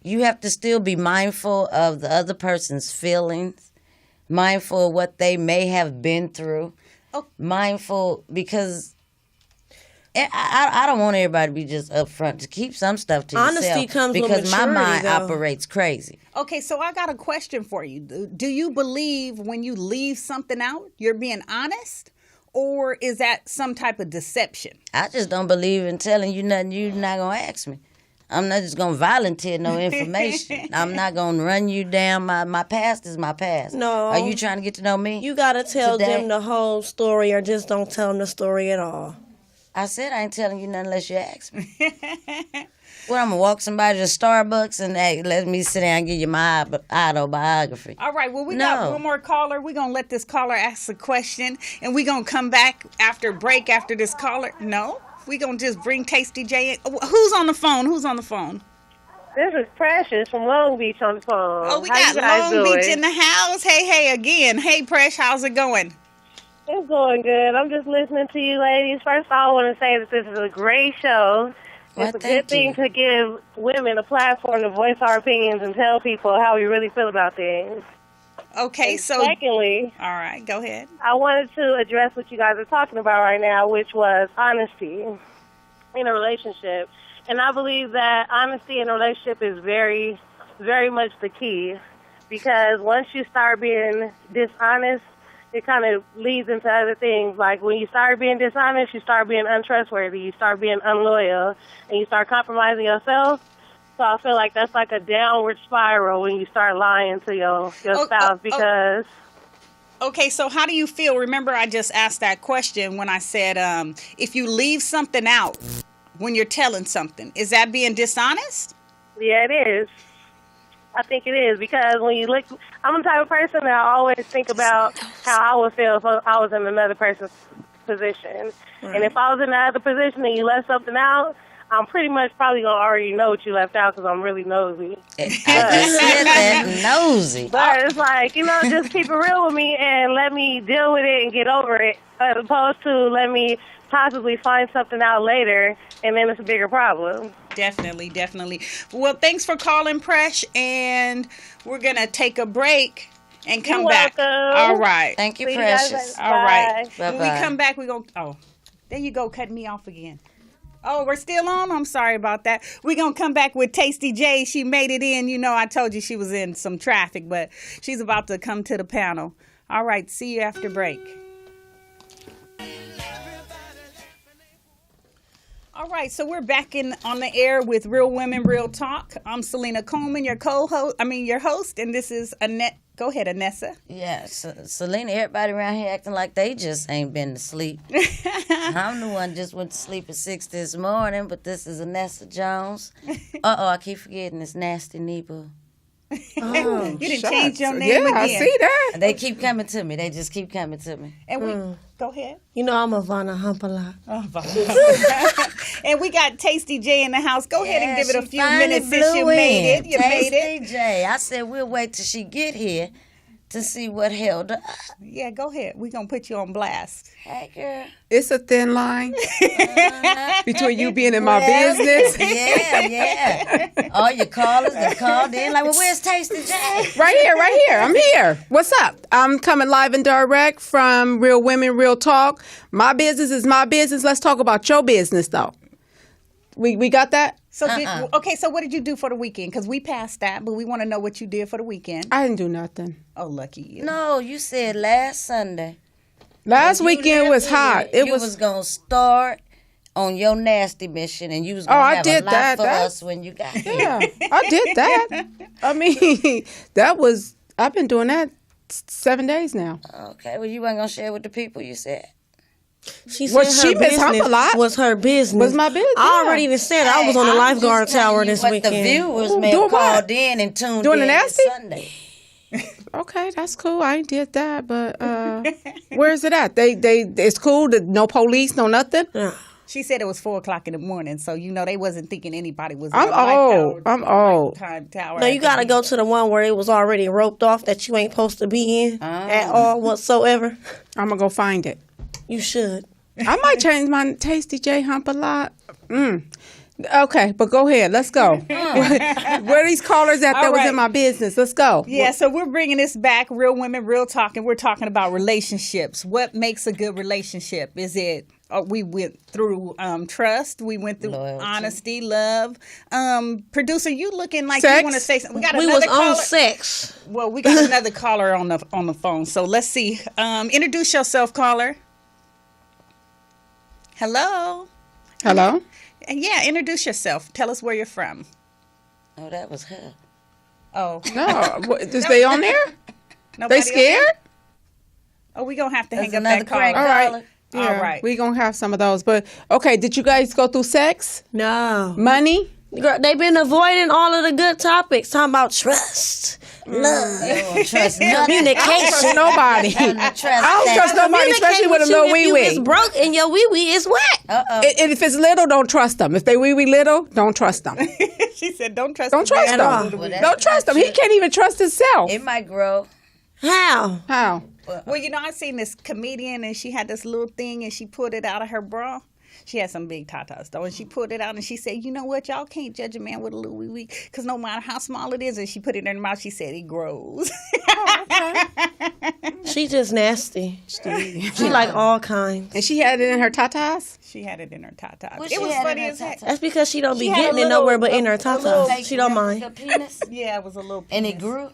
[SPEAKER 2] you have to still be mindful of the other person's feelings, mindful of what they may have been through, mindful because I don't want everybody to be just upfront. To keep some stuff to yourself.
[SPEAKER 3] Honesty comes with
[SPEAKER 2] because my
[SPEAKER 3] maturity,
[SPEAKER 2] mind
[SPEAKER 3] though.
[SPEAKER 2] operates crazy.
[SPEAKER 1] Okay, so I got a question for you. Do you believe when you leave something out, you're being honest? Or is that some type of deception?
[SPEAKER 2] I just don't believe in telling you nothing you're not going to ask me. I'm not just going to volunteer no information. I'm not going to run you down. My past is my past.
[SPEAKER 3] No.
[SPEAKER 2] Are you trying to get to know me?
[SPEAKER 3] You got to tell
[SPEAKER 2] Today?
[SPEAKER 3] them the whole story or just don't tell them the story at all.
[SPEAKER 2] I said I ain't telling you nothing unless you ask me. Well, I'm going to walk somebody to Starbucks and hey, let me sit down and give you my autobiography.
[SPEAKER 1] All right, well, we got one more caller. We're going to let this caller ask a question, and we're going to come back after break after this caller. No? We're going to just bring Tasty J in. Who's on the phone?
[SPEAKER 6] This is Precious from Long Beach on the phone.
[SPEAKER 1] Oh, we
[SPEAKER 6] How
[SPEAKER 1] got
[SPEAKER 6] you guys
[SPEAKER 1] Long
[SPEAKER 6] doing?
[SPEAKER 1] Beach in the house. Hey, again. Hey, Presh, how's it going?
[SPEAKER 6] It's going good. I'm just listening to you ladies. First of all, I want to say that this is a great show.
[SPEAKER 2] Well,
[SPEAKER 6] It's a
[SPEAKER 2] thank
[SPEAKER 6] good thing
[SPEAKER 2] you.
[SPEAKER 6] to give women a platform to voice our opinions and tell people how we really feel about things.
[SPEAKER 1] Okay,
[SPEAKER 6] And
[SPEAKER 1] so...
[SPEAKER 6] secondly,
[SPEAKER 1] All right, go ahead.
[SPEAKER 6] I wanted to address what you guys are talking about right now, which was honesty in a relationship. And I believe that honesty in a relationship is very, very much the key. Because once you start being dishonest, it kind of leads into other things. Like when you start being dishonest, you start being untrustworthy, you start being unloyal, and you start compromising yourself. So I feel like that's like a downward spiral when you start lying to your spouse because...
[SPEAKER 1] Okay, so how do you feel? Remember, I just asked that question when I said if you leave something out when you're telling something, is that being dishonest?
[SPEAKER 6] Yeah, it is. I think it is because when you look, I'm the type of person that I always think about how I would feel if I was in another person's position. Right. And if I was in another position and you left something out, I'm pretty much probably going to already know what you left out because I'm really nosy.
[SPEAKER 2] I just said that, nosy.
[SPEAKER 6] But it's like, just keep it real with me and let me deal with it and get over it as opposed to let me possibly find something out later and then it's a bigger problem.
[SPEAKER 1] Definitely. Well, thanks for calling, Presh, and we're going to take a break and come back. All right.
[SPEAKER 2] Thank you,
[SPEAKER 6] See
[SPEAKER 2] Precious.
[SPEAKER 6] you guys.
[SPEAKER 1] All right.
[SPEAKER 2] Bye-bye.
[SPEAKER 1] When we come back, we're going to... Oh, there you go, cutting me off again. Oh, we're still on? I'm sorry about that. We're going to come back with Tasty J. She made it in. I told you she was in some traffic, but she's about to come to the panel. All right. See you after break. All right, so we're back on the air with Real Women, Real Talk. I'm Salena Coleman, your host, and this is Annette. Go ahead, Anessa.
[SPEAKER 2] Yeah, Salena, everybody around here acting like they just ain't been to sleep. I'm the one just went to sleep at 6 this morning, but this is Anessa Jones. I keep forgetting it's Nasty Nee-Boo.
[SPEAKER 1] Oh, you didn't change your name again.
[SPEAKER 9] Yeah, I see that.
[SPEAKER 2] They keep coming to me. They just keep coming to me.
[SPEAKER 1] And we go ahead.
[SPEAKER 3] I'm Avana Humpalot.
[SPEAKER 1] And we got Tasty J in the house. Go ahead and give it a few minutes since you
[SPEAKER 2] made
[SPEAKER 1] made it. You made it.
[SPEAKER 2] Tasty J. I said we'll wait till she get here to see what held up.
[SPEAKER 1] Yeah, go ahead. We're going to put you on blast.
[SPEAKER 2] Hey, girl.
[SPEAKER 9] It's a thin line between you being in my business.
[SPEAKER 2] Yeah. All your callers that called in, like, well, where's Tasty J?
[SPEAKER 9] Right here. I'm here. What's up? I'm coming live and direct from Real Women, Real Talk. My business is my business. Let's talk about your business, though. We got that?
[SPEAKER 1] So so what did you do for the weekend? Because we passed that, but we want to know what you did for the weekend.
[SPEAKER 9] I didn't do nothing.
[SPEAKER 1] Oh, lucky you.
[SPEAKER 2] No, you said last Sunday.
[SPEAKER 9] Last weekend was hot.
[SPEAKER 2] You was going to start on your nasty mission, and you was going to have a lot for us when you got here.
[SPEAKER 9] Yeah, I did that. I mean, I've been doing that 7 days now.
[SPEAKER 2] Okay, well, you weren't going to share with the people, you said.
[SPEAKER 3] She said
[SPEAKER 9] she
[SPEAKER 3] her
[SPEAKER 9] Miss
[SPEAKER 3] business
[SPEAKER 9] Humpalot
[SPEAKER 3] was her business.
[SPEAKER 9] was my business.
[SPEAKER 3] I already even said I was on the lifeguard tower this
[SPEAKER 2] what
[SPEAKER 3] weekend.
[SPEAKER 2] The viewers may have called in and tuned
[SPEAKER 9] Doing
[SPEAKER 2] in
[SPEAKER 9] the nasty?
[SPEAKER 2] Sunday.
[SPEAKER 9] Okay, that's cool. I ain't did that, but where is it at? It's cool. No police, no nothing.
[SPEAKER 3] Yeah.
[SPEAKER 1] She said it was 4:00 in the morning, so they wasn't thinking anybody was.
[SPEAKER 9] I'm old.
[SPEAKER 1] Tower
[SPEAKER 3] No, you gotta go to the one where it was already roped off that you ain't supposed to be in at all whatsoever.
[SPEAKER 9] I'm gonna go find it.
[SPEAKER 3] You should.
[SPEAKER 9] I might change my Tasty J Humpalot. Okay, but go ahead. Let's go. Where are these callers at that was in my business? Let's go.
[SPEAKER 1] Yeah, so we're bringing this back, Real Women, Real Talk, and we're talking about relationships. What makes a good relationship? Is it, we went through trust, we went through honesty, love. Producer, you looking like you want to say something. We
[SPEAKER 3] was
[SPEAKER 1] caller.
[SPEAKER 3] on sex.
[SPEAKER 1] Well, we got another caller on the phone, so let's see. Introduce yourself, caller. Hello? Yeah, introduce yourself. Tell us where you're from.
[SPEAKER 2] Oh, that was her.
[SPEAKER 1] Oh.
[SPEAKER 9] No. Is they on there? They scared?
[SPEAKER 1] Oh, we going to have to hang up
[SPEAKER 2] another
[SPEAKER 1] that caller.
[SPEAKER 2] crank
[SPEAKER 9] All right.
[SPEAKER 2] caller.
[SPEAKER 9] Yeah,
[SPEAKER 1] All right.
[SPEAKER 9] We're going to have some of those. But, okay, did you guys go through sex?
[SPEAKER 3] No.
[SPEAKER 9] Money?
[SPEAKER 3] Girl, they've been avoiding all of the good topics. Talking about trust, love,
[SPEAKER 2] They don't trust nothing.
[SPEAKER 3] communication.
[SPEAKER 9] Nobody. I don't trust nobody, especially with a little
[SPEAKER 3] If
[SPEAKER 9] wee-wee.
[SPEAKER 3] it's broke and your wee-wee is wet.
[SPEAKER 9] And if it's little, don't trust them. If they wee-wee little, don't trust them.
[SPEAKER 1] She said, don't trust
[SPEAKER 9] Don't trust
[SPEAKER 3] at all.
[SPEAKER 9] them.
[SPEAKER 2] Well, that's
[SPEAKER 9] Don't trust
[SPEAKER 2] not
[SPEAKER 9] him. He
[SPEAKER 2] true.
[SPEAKER 9] can't even trust himself.
[SPEAKER 2] It might grow.
[SPEAKER 3] How?
[SPEAKER 9] How?
[SPEAKER 1] Well, I seen this comedian and she had this little thing and she pulled it out of her bra. She had some big tatas though, and she pulled it out and she said, "You know what? Y'all can't judge a man with a little wee wee because no matter how small it is." And she put it in her mouth. She said it grows.
[SPEAKER 3] She just nasty. She like all kinds.
[SPEAKER 9] And she had it in her tatas?
[SPEAKER 1] She had it in her tatas.
[SPEAKER 2] What
[SPEAKER 1] It
[SPEAKER 2] she
[SPEAKER 1] was
[SPEAKER 2] had in
[SPEAKER 1] funny
[SPEAKER 2] her
[SPEAKER 1] as heck.
[SPEAKER 2] tatas?
[SPEAKER 3] That's because she don't be
[SPEAKER 1] She had a
[SPEAKER 3] getting it
[SPEAKER 1] little-
[SPEAKER 3] nowhere but in her
[SPEAKER 1] a little-
[SPEAKER 3] tatas. She don't mind.
[SPEAKER 2] Your penis?
[SPEAKER 1] Yeah, it was a little.
[SPEAKER 2] And it
[SPEAKER 1] penis.
[SPEAKER 2] grew?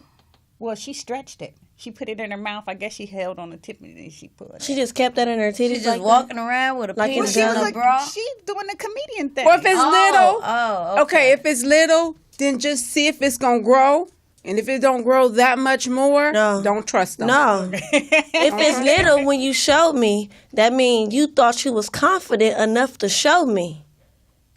[SPEAKER 1] Well, she stretched it. She put it in her mouth. I guess she held on the tip and then she put it.
[SPEAKER 3] She just kept that in her titties.
[SPEAKER 2] She's just
[SPEAKER 3] like
[SPEAKER 2] walking around with a
[SPEAKER 3] Like
[SPEAKER 2] penis
[SPEAKER 3] it's
[SPEAKER 1] She
[SPEAKER 2] in
[SPEAKER 1] was
[SPEAKER 2] a
[SPEAKER 1] like,
[SPEAKER 2] bra?
[SPEAKER 1] she doing the comedian thing.
[SPEAKER 9] Or if it's little,
[SPEAKER 2] Oh,
[SPEAKER 9] okay, if it's little, then just see if it's going to grow. And if it don't grow that much more,
[SPEAKER 3] No.
[SPEAKER 9] don't trust them.
[SPEAKER 3] No. If it's little when you showed me, that means you thought you was confident enough to show me.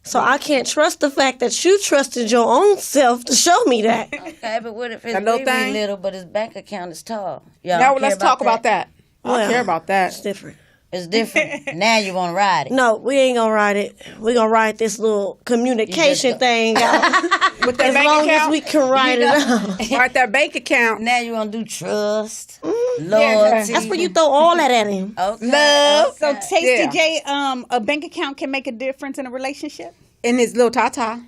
[SPEAKER 3] So I can't trust the fact that you trusted your own self to show me that.
[SPEAKER 2] Okay, but what if it's
[SPEAKER 9] That little
[SPEAKER 2] really
[SPEAKER 9] thing?
[SPEAKER 2] little, but his bank account is tall? Y'all
[SPEAKER 9] Now
[SPEAKER 2] don't care
[SPEAKER 9] let's talk about that. I
[SPEAKER 3] Well,
[SPEAKER 9] don't care about that.
[SPEAKER 3] It's different.
[SPEAKER 2] It's different. Now you want to ride it.
[SPEAKER 3] No, we ain't gonna ride it. We gonna ride this little communication
[SPEAKER 2] go-
[SPEAKER 3] thing out.
[SPEAKER 9] With that
[SPEAKER 3] As
[SPEAKER 9] bank
[SPEAKER 3] long
[SPEAKER 9] account,
[SPEAKER 3] as we can ride it out.
[SPEAKER 9] right, that bank account.
[SPEAKER 2] Now you want to do trust, loyalty.
[SPEAKER 3] That's where you throw all that at him.
[SPEAKER 2] Okay.
[SPEAKER 9] Love.
[SPEAKER 1] So
[SPEAKER 2] okay.
[SPEAKER 1] Tasty
[SPEAKER 9] Yeah.
[SPEAKER 1] J, a bank account can make a difference in a relationship.
[SPEAKER 9] In his little tata.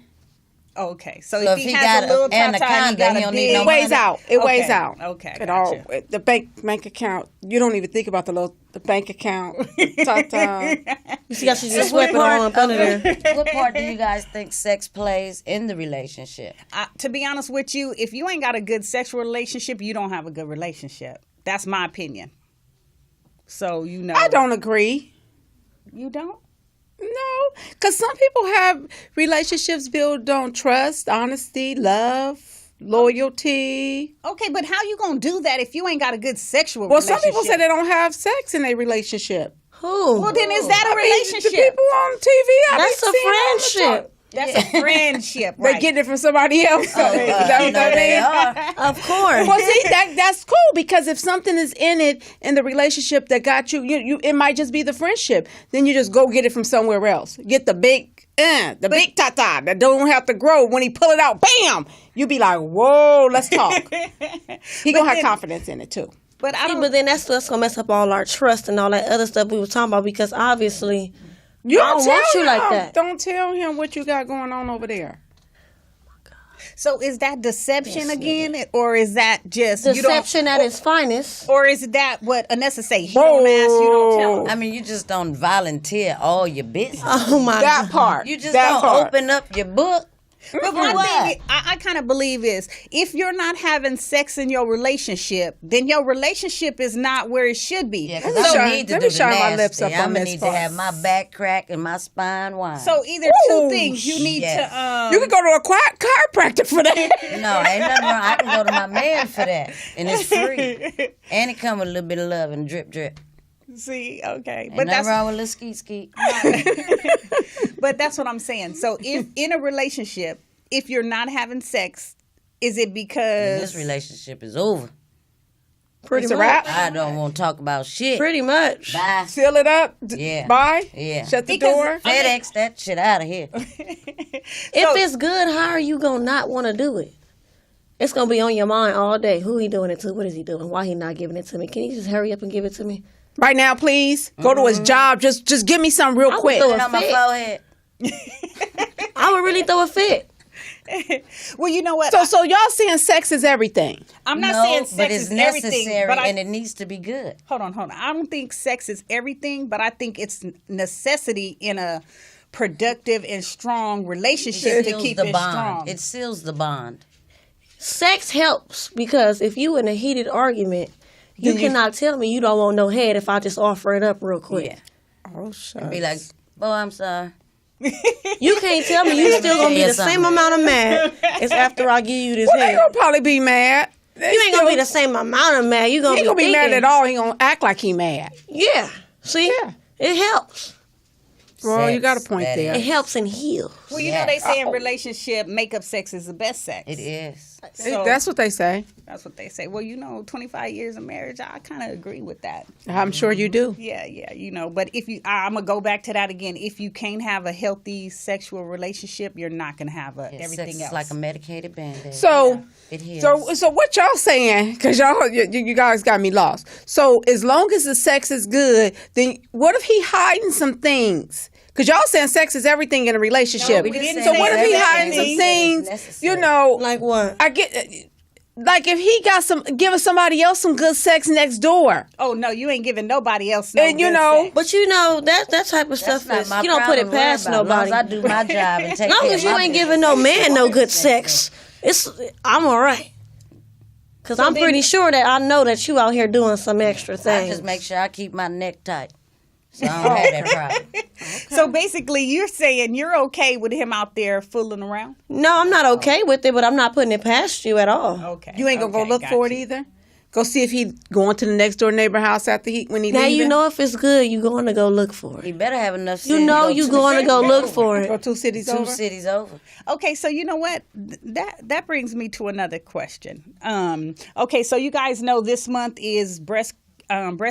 [SPEAKER 1] Okay, so
[SPEAKER 2] So
[SPEAKER 1] if he has a little
[SPEAKER 2] an
[SPEAKER 1] tata and he
[SPEAKER 2] anaconda,
[SPEAKER 1] got
[SPEAKER 2] he
[SPEAKER 1] a
[SPEAKER 2] don't
[SPEAKER 1] big,
[SPEAKER 2] need no
[SPEAKER 9] It weighs
[SPEAKER 2] money.
[SPEAKER 9] out. It
[SPEAKER 1] Okay,
[SPEAKER 9] weighs out.
[SPEAKER 1] okay,
[SPEAKER 9] At all.
[SPEAKER 1] gotcha.
[SPEAKER 9] The bank account. You don't even think about the bank account. Tata.
[SPEAKER 3] You see how she just swept it all up under there.
[SPEAKER 2] What part do you guys think sex plays in the relationship?
[SPEAKER 1] To be honest with you, if you ain't got a good sexual relationship, you don't have a good relationship. That's my opinion. So
[SPEAKER 9] I don't agree.
[SPEAKER 1] You don't?
[SPEAKER 9] No, because some people have relationships built on trust, honesty, love, loyalty.
[SPEAKER 1] Okay, but how you gonna do that if you ain't got a good sexual
[SPEAKER 9] Well,
[SPEAKER 1] relationship?
[SPEAKER 9] some people say they don't have sex in a relationship.
[SPEAKER 3] Who?
[SPEAKER 1] Well, then is that a
[SPEAKER 9] I mean,
[SPEAKER 1] relationship?
[SPEAKER 9] the people on TV,
[SPEAKER 3] That's a friendship.
[SPEAKER 1] That's a friendship,
[SPEAKER 9] They
[SPEAKER 1] right?
[SPEAKER 9] get it from somebody else. Is that what that
[SPEAKER 2] they
[SPEAKER 9] means?
[SPEAKER 2] are.
[SPEAKER 3] Of course.
[SPEAKER 9] Well, see, that's cool because if something is in it in the relationship that got you, it might just be the friendship. Then you just go get it from somewhere else. Get the big tata that don't have to grow. When he pull it out, bam! you be like, whoa, let's talk. He gonna have confidence in it too.
[SPEAKER 1] But I don't.
[SPEAKER 3] But then that's what's gonna mess up all our trust and all that other stuff we were talking about, because obviously I don't want you like that.
[SPEAKER 9] Don't tell him what you got going on over there.
[SPEAKER 1] So is that deception again, or is that just
[SPEAKER 3] Deception at its finest?
[SPEAKER 1] or is that what Anessa say? He don't ask, you don't tell.
[SPEAKER 2] I mean, you just don't volunteer all your business.
[SPEAKER 3] Oh my
[SPEAKER 9] That
[SPEAKER 3] God.
[SPEAKER 9] part.
[SPEAKER 2] You just
[SPEAKER 9] that
[SPEAKER 2] don't
[SPEAKER 9] part.
[SPEAKER 2] open up your book.
[SPEAKER 1] But my thing, I kind of believe is if you're not having sex in your relationship, then your relationship is not where it should be.
[SPEAKER 2] Yeah, because
[SPEAKER 9] Let me
[SPEAKER 2] I
[SPEAKER 9] shine-
[SPEAKER 2] don't need to
[SPEAKER 9] let
[SPEAKER 2] do
[SPEAKER 9] me
[SPEAKER 2] the
[SPEAKER 9] shine my
[SPEAKER 2] nasty.
[SPEAKER 9] lips up on
[SPEAKER 2] I'm gonna
[SPEAKER 9] this
[SPEAKER 2] need
[SPEAKER 9] part.
[SPEAKER 2] to have my back crack and my spine wide.
[SPEAKER 1] So either two things you need
[SPEAKER 2] yes.
[SPEAKER 1] to.
[SPEAKER 9] You can go to a chiropractor for that.
[SPEAKER 2] No, ain't nothing wrong. I can go to my man for that, and it's free. And it come with a little bit of love and drip, drip.
[SPEAKER 1] See, okay,
[SPEAKER 2] Ain't
[SPEAKER 1] but
[SPEAKER 2] nothing
[SPEAKER 1] that's
[SPEAKER 2] wrong with a little skeet, skeet.
[SPEAKER 1] but that's what I'm saying. So if in a relationship, if you're not having sex, is it because
[SPEAKER 2] This relationship is over.
[SPEAKER 3] Pretty
[SPEAKER 9] It's a
[SPEAKER 3] much.
[SPEAKER 9] wrap.
[SPEAKER 2] I don't want to talk about shit.
[SPEAKER 3] Pretty much.
[SPEAKER 2] Bye.
[SPEAKER 9] Seal it up.
[SPEAKER 2] Yeah.
[SPEAKER 9] Bye.
[SPEAKER 2] Yeah.
[SPEAKER 9] Shut the
[SPEAKER 1] Because-
[SPEAKER 9] door.
[SPEAKER 2] FedEx that shit out of here.
[SPEAKER 3] If it's good, how are you gonna not want to do it? It's gonna be on your mind all day. Who he doing it to? What is he doing? Why he not giving it to me? Can you just hurry up and give it to me?
[SPEAKER 9] Right now, please. Go to his job. Just give me something real
[SPEAKER 3] would
[SPEAKER 9] quick.
[SPEAKER 3] throw
[SPEAKER 2] Put it on my
[SPEAKER 3] fit.
[SPEAKER 2] forehead.
[SPEAKER 3] I would really throw a fit.
[SPEAKER 1] well, you know what?
[SPEAKER 9] So y'all saying sex is everything.
[SPEAKER 1] I'm not
[SPEAKER 2] No,
[SPEAKER 1] saying
[SPEAKER 2] but
[SPEAKER 1] sex
[SPEAKER 2] it's
[SPEAKER 1] is everything,
[SPEAKER 2] necessary
[SPEAKER 1] but
[SPEAKER 2] and it needs to be good.
[SPEAKER 1] hold on. I don't think sex is everything, but I think it's necessity in a productive and strong relationship to
[SPEAKER 2] Seals
[SPEAKER 1] keep
[SPEAKER 2] the
[SPEAKER 1] it
[SPEAKER 2] bond.
[SPEAKER 1] strong.
[SPEAKER 2] It seals the bond.
[SPEAKER 3] Sex helps because if you in a heated argument, you cannot tell me you don't want no head if I just offer it up real quick.
[SPEAKER 2] Yeah.
[SPEAKER 9] Oh, shit.
[SPEAKER 2] Be like, oh, I'm sorry.
[SPEAKER 3] You can't tell me you still gonna be the same amount of mad as after I give you this
[SPEAKER 9] Well, they
[SPEAKER 3] head.
[SPEAKER 9] gonna probably be mad.
[SPEAKER 3] You ain't gonna be the same amount of mad. You
[SPEAKER 9] He ain't gonna be mad
[SPEAKER 3] thinking,
[SPEAKER 9] at all. He gonna act like he mad.
[SPEAKER 3] Yeah. See?
[SPEAKER 9] Yeah.
[SPEAKER 3] It helps.
[SPEAKER 9] Well, you
[SPEAKER 2] Sex,
[SPEAKER 9] got a point
[SPEAKER 2] that
[SPEAKER 9] there.
[SPEAKER 3] It helps and heals.
[SPEAKER 1] well, you know they say in relationship, makeup sex is the best sex.
[SPEAKER 2] It is.
[SPEAKER 1] So
[SPEAKER 9] That's what they say.
[SPEAKER 1] that's what they say. Well, 25 years of marriage, I kind of agree with that.
[SPEAKER 9] I'm sure you do.
[SPEAKER 1] Yeah, but if I'm gonna go back to that again. If you can't have a healthy sexual relationship, you're not gonna have everything
[SPEAKER 2] Sex is
[SPEAKER 1] else.
[SPEAKER 2] like a medicated band-aid.
[SPEAKER 9] So,
[SPEAKER 2] It heals.
[SPEAKER 9] so what y'all saying? Because you guys got me lost. So as long as the sex is good, then what if he hiding some things? Because y'all saying sex is everything in a relationship.
[SPEAKER 2] we didn't
[SPEAKER 9] So
[SPEAKER 2] say
[SPEAKER 9] what if he
[SPEAKER 2] everything.
[SPEAKER 9] hiding some
[SPEAKER 2] We said
[SPEAKER 9] things?
[SPEAKER 2] it's necessary.
[SPEAKER 9] You know,
[SPEAKER 3] Like what?
[SPEAKER 9] I get. Like if he got giving somebody else some good sex next door,
[SPEAKER 1] Oh no, you ain't giving nobody else no
[SPEAKER 9] and you
[SPEAKER 1] good
[SPEAKER 9] know,
[SPEAKER 1] sex.
[SPEAKER 3] But you know that type of
[SPEAKER 2] That's
[SPEAKER 3] stuff
[SPEAKER 2] not
[SPEAKER 3] is
[SPEAKER 2] my
[SPEAKER 3] you don't put it
[SPEAKER 2] problem.
[SPEAKER 3] past
[SPEAKER 2] Worry about it.
[SPEAKER 3] nobody.
[SPEAKER 2] As long as I do my job and take
[SPEAKER 3] As long
[SPEAKER 2] care
[SPEAKER 3] as
[SPEAKER 2] of
[SPEAKER 3] you
[SPEAKER 2] my
[SPEAKER 3] ain't
[SPEAKER 2] business.
[SPEAKER 3] giving no man no good sex, I'm all right. Cause I'm pretty sure that I know that you out here doing some extra
[SPEAKER 2] I
[SPEAKER 3] things.
[SPEAKER 2] just make sure I keep my neck tight. So I don't have that problem.
[SPEAKER 1] So basically, you're saying you're okay with him out there fooling around?
[SPEAKER 3] No, I'm not okay with it, but I'm not putting it past you at all.
[SPEAKER 1] Okay.
[SPEAKER 9] you ain't gonna go look for it either. Go see if he going to the next door neighbor house after when he
[SPEAKER 3] Now
[SPEAKER 9] leaving.
[SPEAKER 3] you know if it's good, you going to go look for
[SPEAKER 2] You
[SPEAKER 3] it.
[SPEAKER 2] better have enough.
[SPEAKER 3] You know you going to go look for
[SPEAKER 9] Go
[SPEAKER 3] it.
[SPEAKER 9] 2 cities
[SPEAKER 2] Two
[SPEAKER 9] over.
[SPEAKER 2] cities over.
[SPEAKER 1] Okay, so you know what? That brings me to another question. Okay, so you guys know this month is breast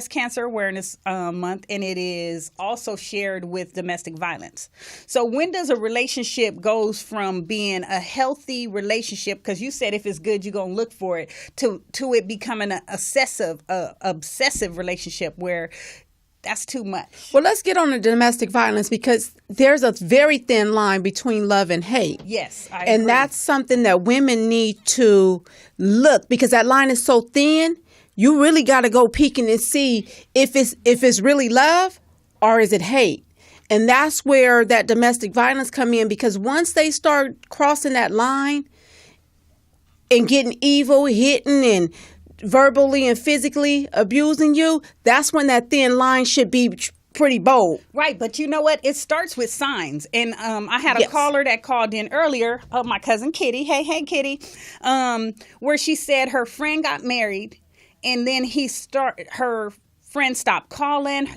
[SPEAKER 1] cancer awareness month, and it is also shared with domestic violence. So when does a relationship goes from being a healthy relationship, because you said if it's good you're gonna look for it, to it becoming an obsessive relationship where that's too much?
[SPEAKER 9] Well, let's get on the domestic violence because there's a very thin line between love and hate.
[SPEAKER 1] Yes, I
[SPEAKER 9] And
[SPEAKER 1] agree.
[SPEAKER 9] that's something that women need to look, because that line is so thin. You really got to go peeking and see if it's really love or is it hate. And that's where that domestic violence come in, because once they start crossing that line and getting evil, hitting and verbally and physically abusing you, that's when that thin line should be pretty bold.
[SPEAKER 1] Right, but you know what? It starts with signs. And I had a
[SPEAKER 9] Yes.
[SPEAKER 1] caller that called in earlier, my cousin Kitty. Hey, Kitty. Where she said her friend got married, and then her friend stopped calling.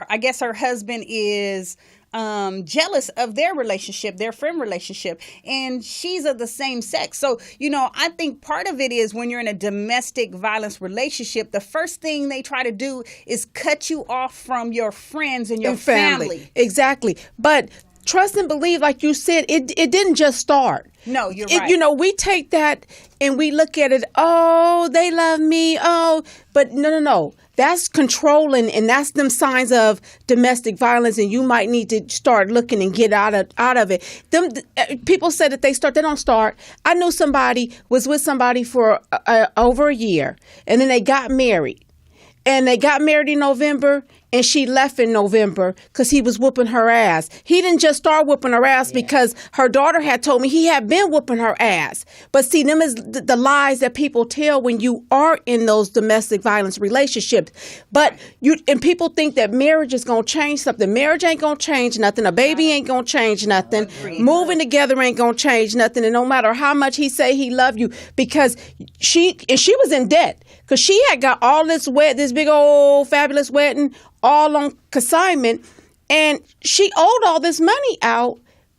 [SPEAKER 1] I guess her husband is jealous of their relationship, their friend relationship, and she's of the same sex. So, I think part of it is when you're in a domestic violence relationship, the first thing they try to do is cut you off from your friends and your family.
[SPEAKER 9] Exactly. But trust and believe, like you said, it didn't just start.
[SPEAKER 1] No, you're right.
[SPEAKER 9] You know, we take that and we look at it, oh, they love me, oh, but no. That's controlling, and that's them signs of domestic violence, and you might need to start looking and get out of it. People say that they don't start. I knew somebody was with somebody for over a year, and then they got married. And they got married in November, and she left in November because he was whooping her ass. He didn't just start whooping her ass because her daughter had told me he had been whooping her ass. But see, them is the lies that people tell when you are in those domestic violence relationships. But people think that marriage is going to change something. Marriage ain't going to change nothing. A baby ain't going to change nothing. Moving together ain't going to change nothing. And no matter how much he say he love you, because she was in debt. Because she had got all this big old fabulous wedding, all on consignment, and she owed all this money out,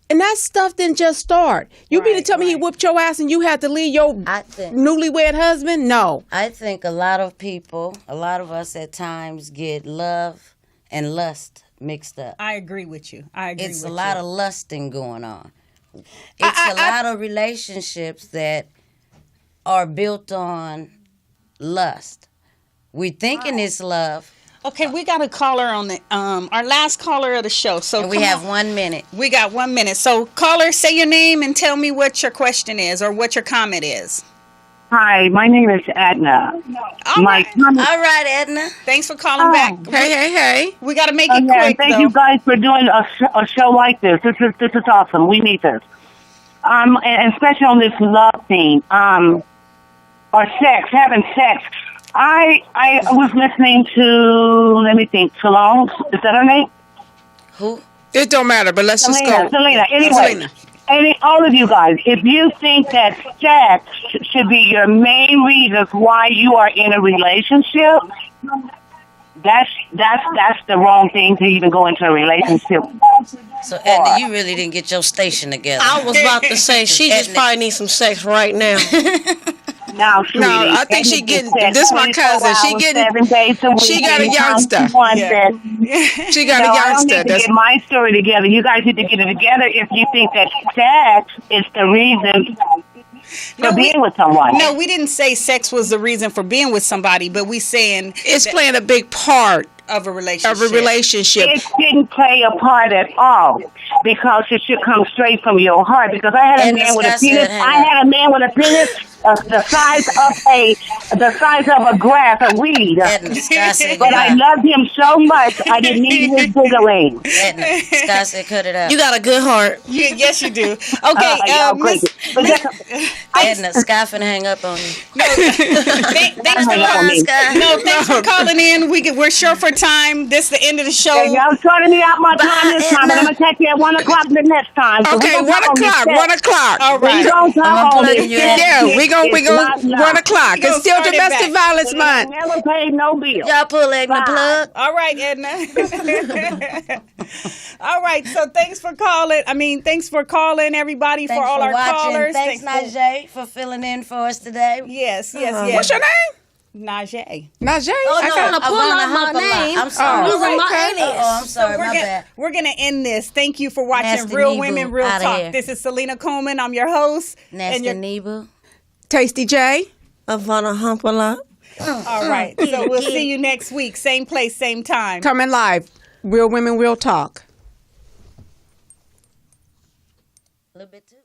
[SPEAKER 9] and that stuff didn't just start. You mean to tell me he whooped your ass and you had to leave your newlywed husband? No.
[SPEAKER 2] I think a lot of us at times get love and lust mixed up.
[SPEAKER 1] I agree with you.
[SPEAKER 2] It's a lot of lusting going on. It's a lot of relationships that are built on lust. We thinking it's love.
[SPEAKER 1] Okay, we got a caller on the our last caller of the show. So
[SPEAKER 2] and we have 1 minute.
[SPEAKER 1] We got 1 minute. So caller, say your name and tell me what your question is or what your comment is.
[SPEAKER 4] Hi, my name is Edna.
[SPEAKER 1] All right,
[SPEAKER 2] Edna.
[SPEAKER 1] Thanks for calling back.
[SPEAKER 9] Hey.
[SPEAKER 1] We got to make it quick.
[SPEAKER 4] Thank you guys for doing a show like this. This is awesome. We need this. And especially on this love thing. Or having sex. I was listening to, let me think, Salone, is that her name?
[SPEAKER 2] Who?
[SPEAKER 9] It don't matter, but let's just go.
[SPEAKER 4] Salena. Anyway, all of you guys, if you think that sex should be your main reasons why you are in a relationship, that's the wrong thing to even go into a relationship.
[SPEAKER 2] So, Edna, you really didn't get your station together.
[SPEAKER 3] I was about to say, she just probably needs some sex right now.
[SPEAKER 4] No,
[SPEAKER 9] I think she getting. This is my cousin. She getting.
[SPEAKER 4] 7 days a week.
[SPEAKER 9] She got a youngster. She got a youngster.
[SPEAKER 4] I need to get my story together. You guys need to get it together if you think that sex is the reason for being with someone.
[SPEAKER 1] No, we didn't say sex was the reason for being with somebody, but we saying
[SPEAKER 9] it's playing a big part
[SPEAKER 1] of a relationship.
[SPEAKER 4] It didn't play a part at all because it should come straight from your heart. Because I had a man with a penis. The size of a grass of weed. But I loved him so much, I didn't need his diggling.
[SPEAKER 2] Scott said, cut it out.
[SPEAKER 3] You got a good heart.
[SPEAKER 1] Yes, you do. Okay,
[SPEAKER 2] Edna, Scott finna hang up on you.
[SPEAKER 1] Thanks for calling in. We're short for time. This is the end of the show.
[SPEAKER 4] Hey, y'all sorting me out my time this time, but I'm gonna take you at 1 o'clock the next time. So
[SPEAKER 9] okay, 1 o'clock. 1 o'clock.
[SPEAKER 1] All right.
[SPEAKER 9] We gonna 1 o'clock. It's still domestic violence month.
[SPEAKER 4] Never paid no bill.
[SPEAKER 2] Y'all pull Edna plug.
[SPEAKER 1] All right, Edna. All right. So thanks for calling, everybody,
[SPEAKER 2] Thanks
[SPEAKER 1] for all our
[SPEAKER 2] watching.
[SPEAKER 1] callers.
[SPEAKER 2] Thanks Najee, for filling in for us today.
[SPEAKER 1] Yes.
[SPEAKER 9] What's your name?
[SPEAKER 1] Najee.
[SPEAKER 2] Oh, no, Avana Humpalot. I'm sorry. I'm sorry, my bad.
[SPEAKER 1] We're going to end this. Thank you for watching
[SPEAKER 2] Nasty
[SPEAKER 1] Real
[SPEAKER 2] Nee-Boo
[SPEAKER 1] Women, Real
[SPEAKER 2] outta
[SPEAKER 1] Talk.
[SPEAKER 2] here.
[SPEAKER 1] This is Salena Coleman. I'm your host.
[SPEAKER 2] Nasty Nee-Boo.
[SPEAKER 9] Tasty J.
[SPEAKER 3] Avana Humpalot.
[SPEAKER 1] All right. So we'll see you next week. Same place, same time.
[SPEAKER 9] Coming live. Real Women, Real Talk.
[SPEAKER 2] A little bit too.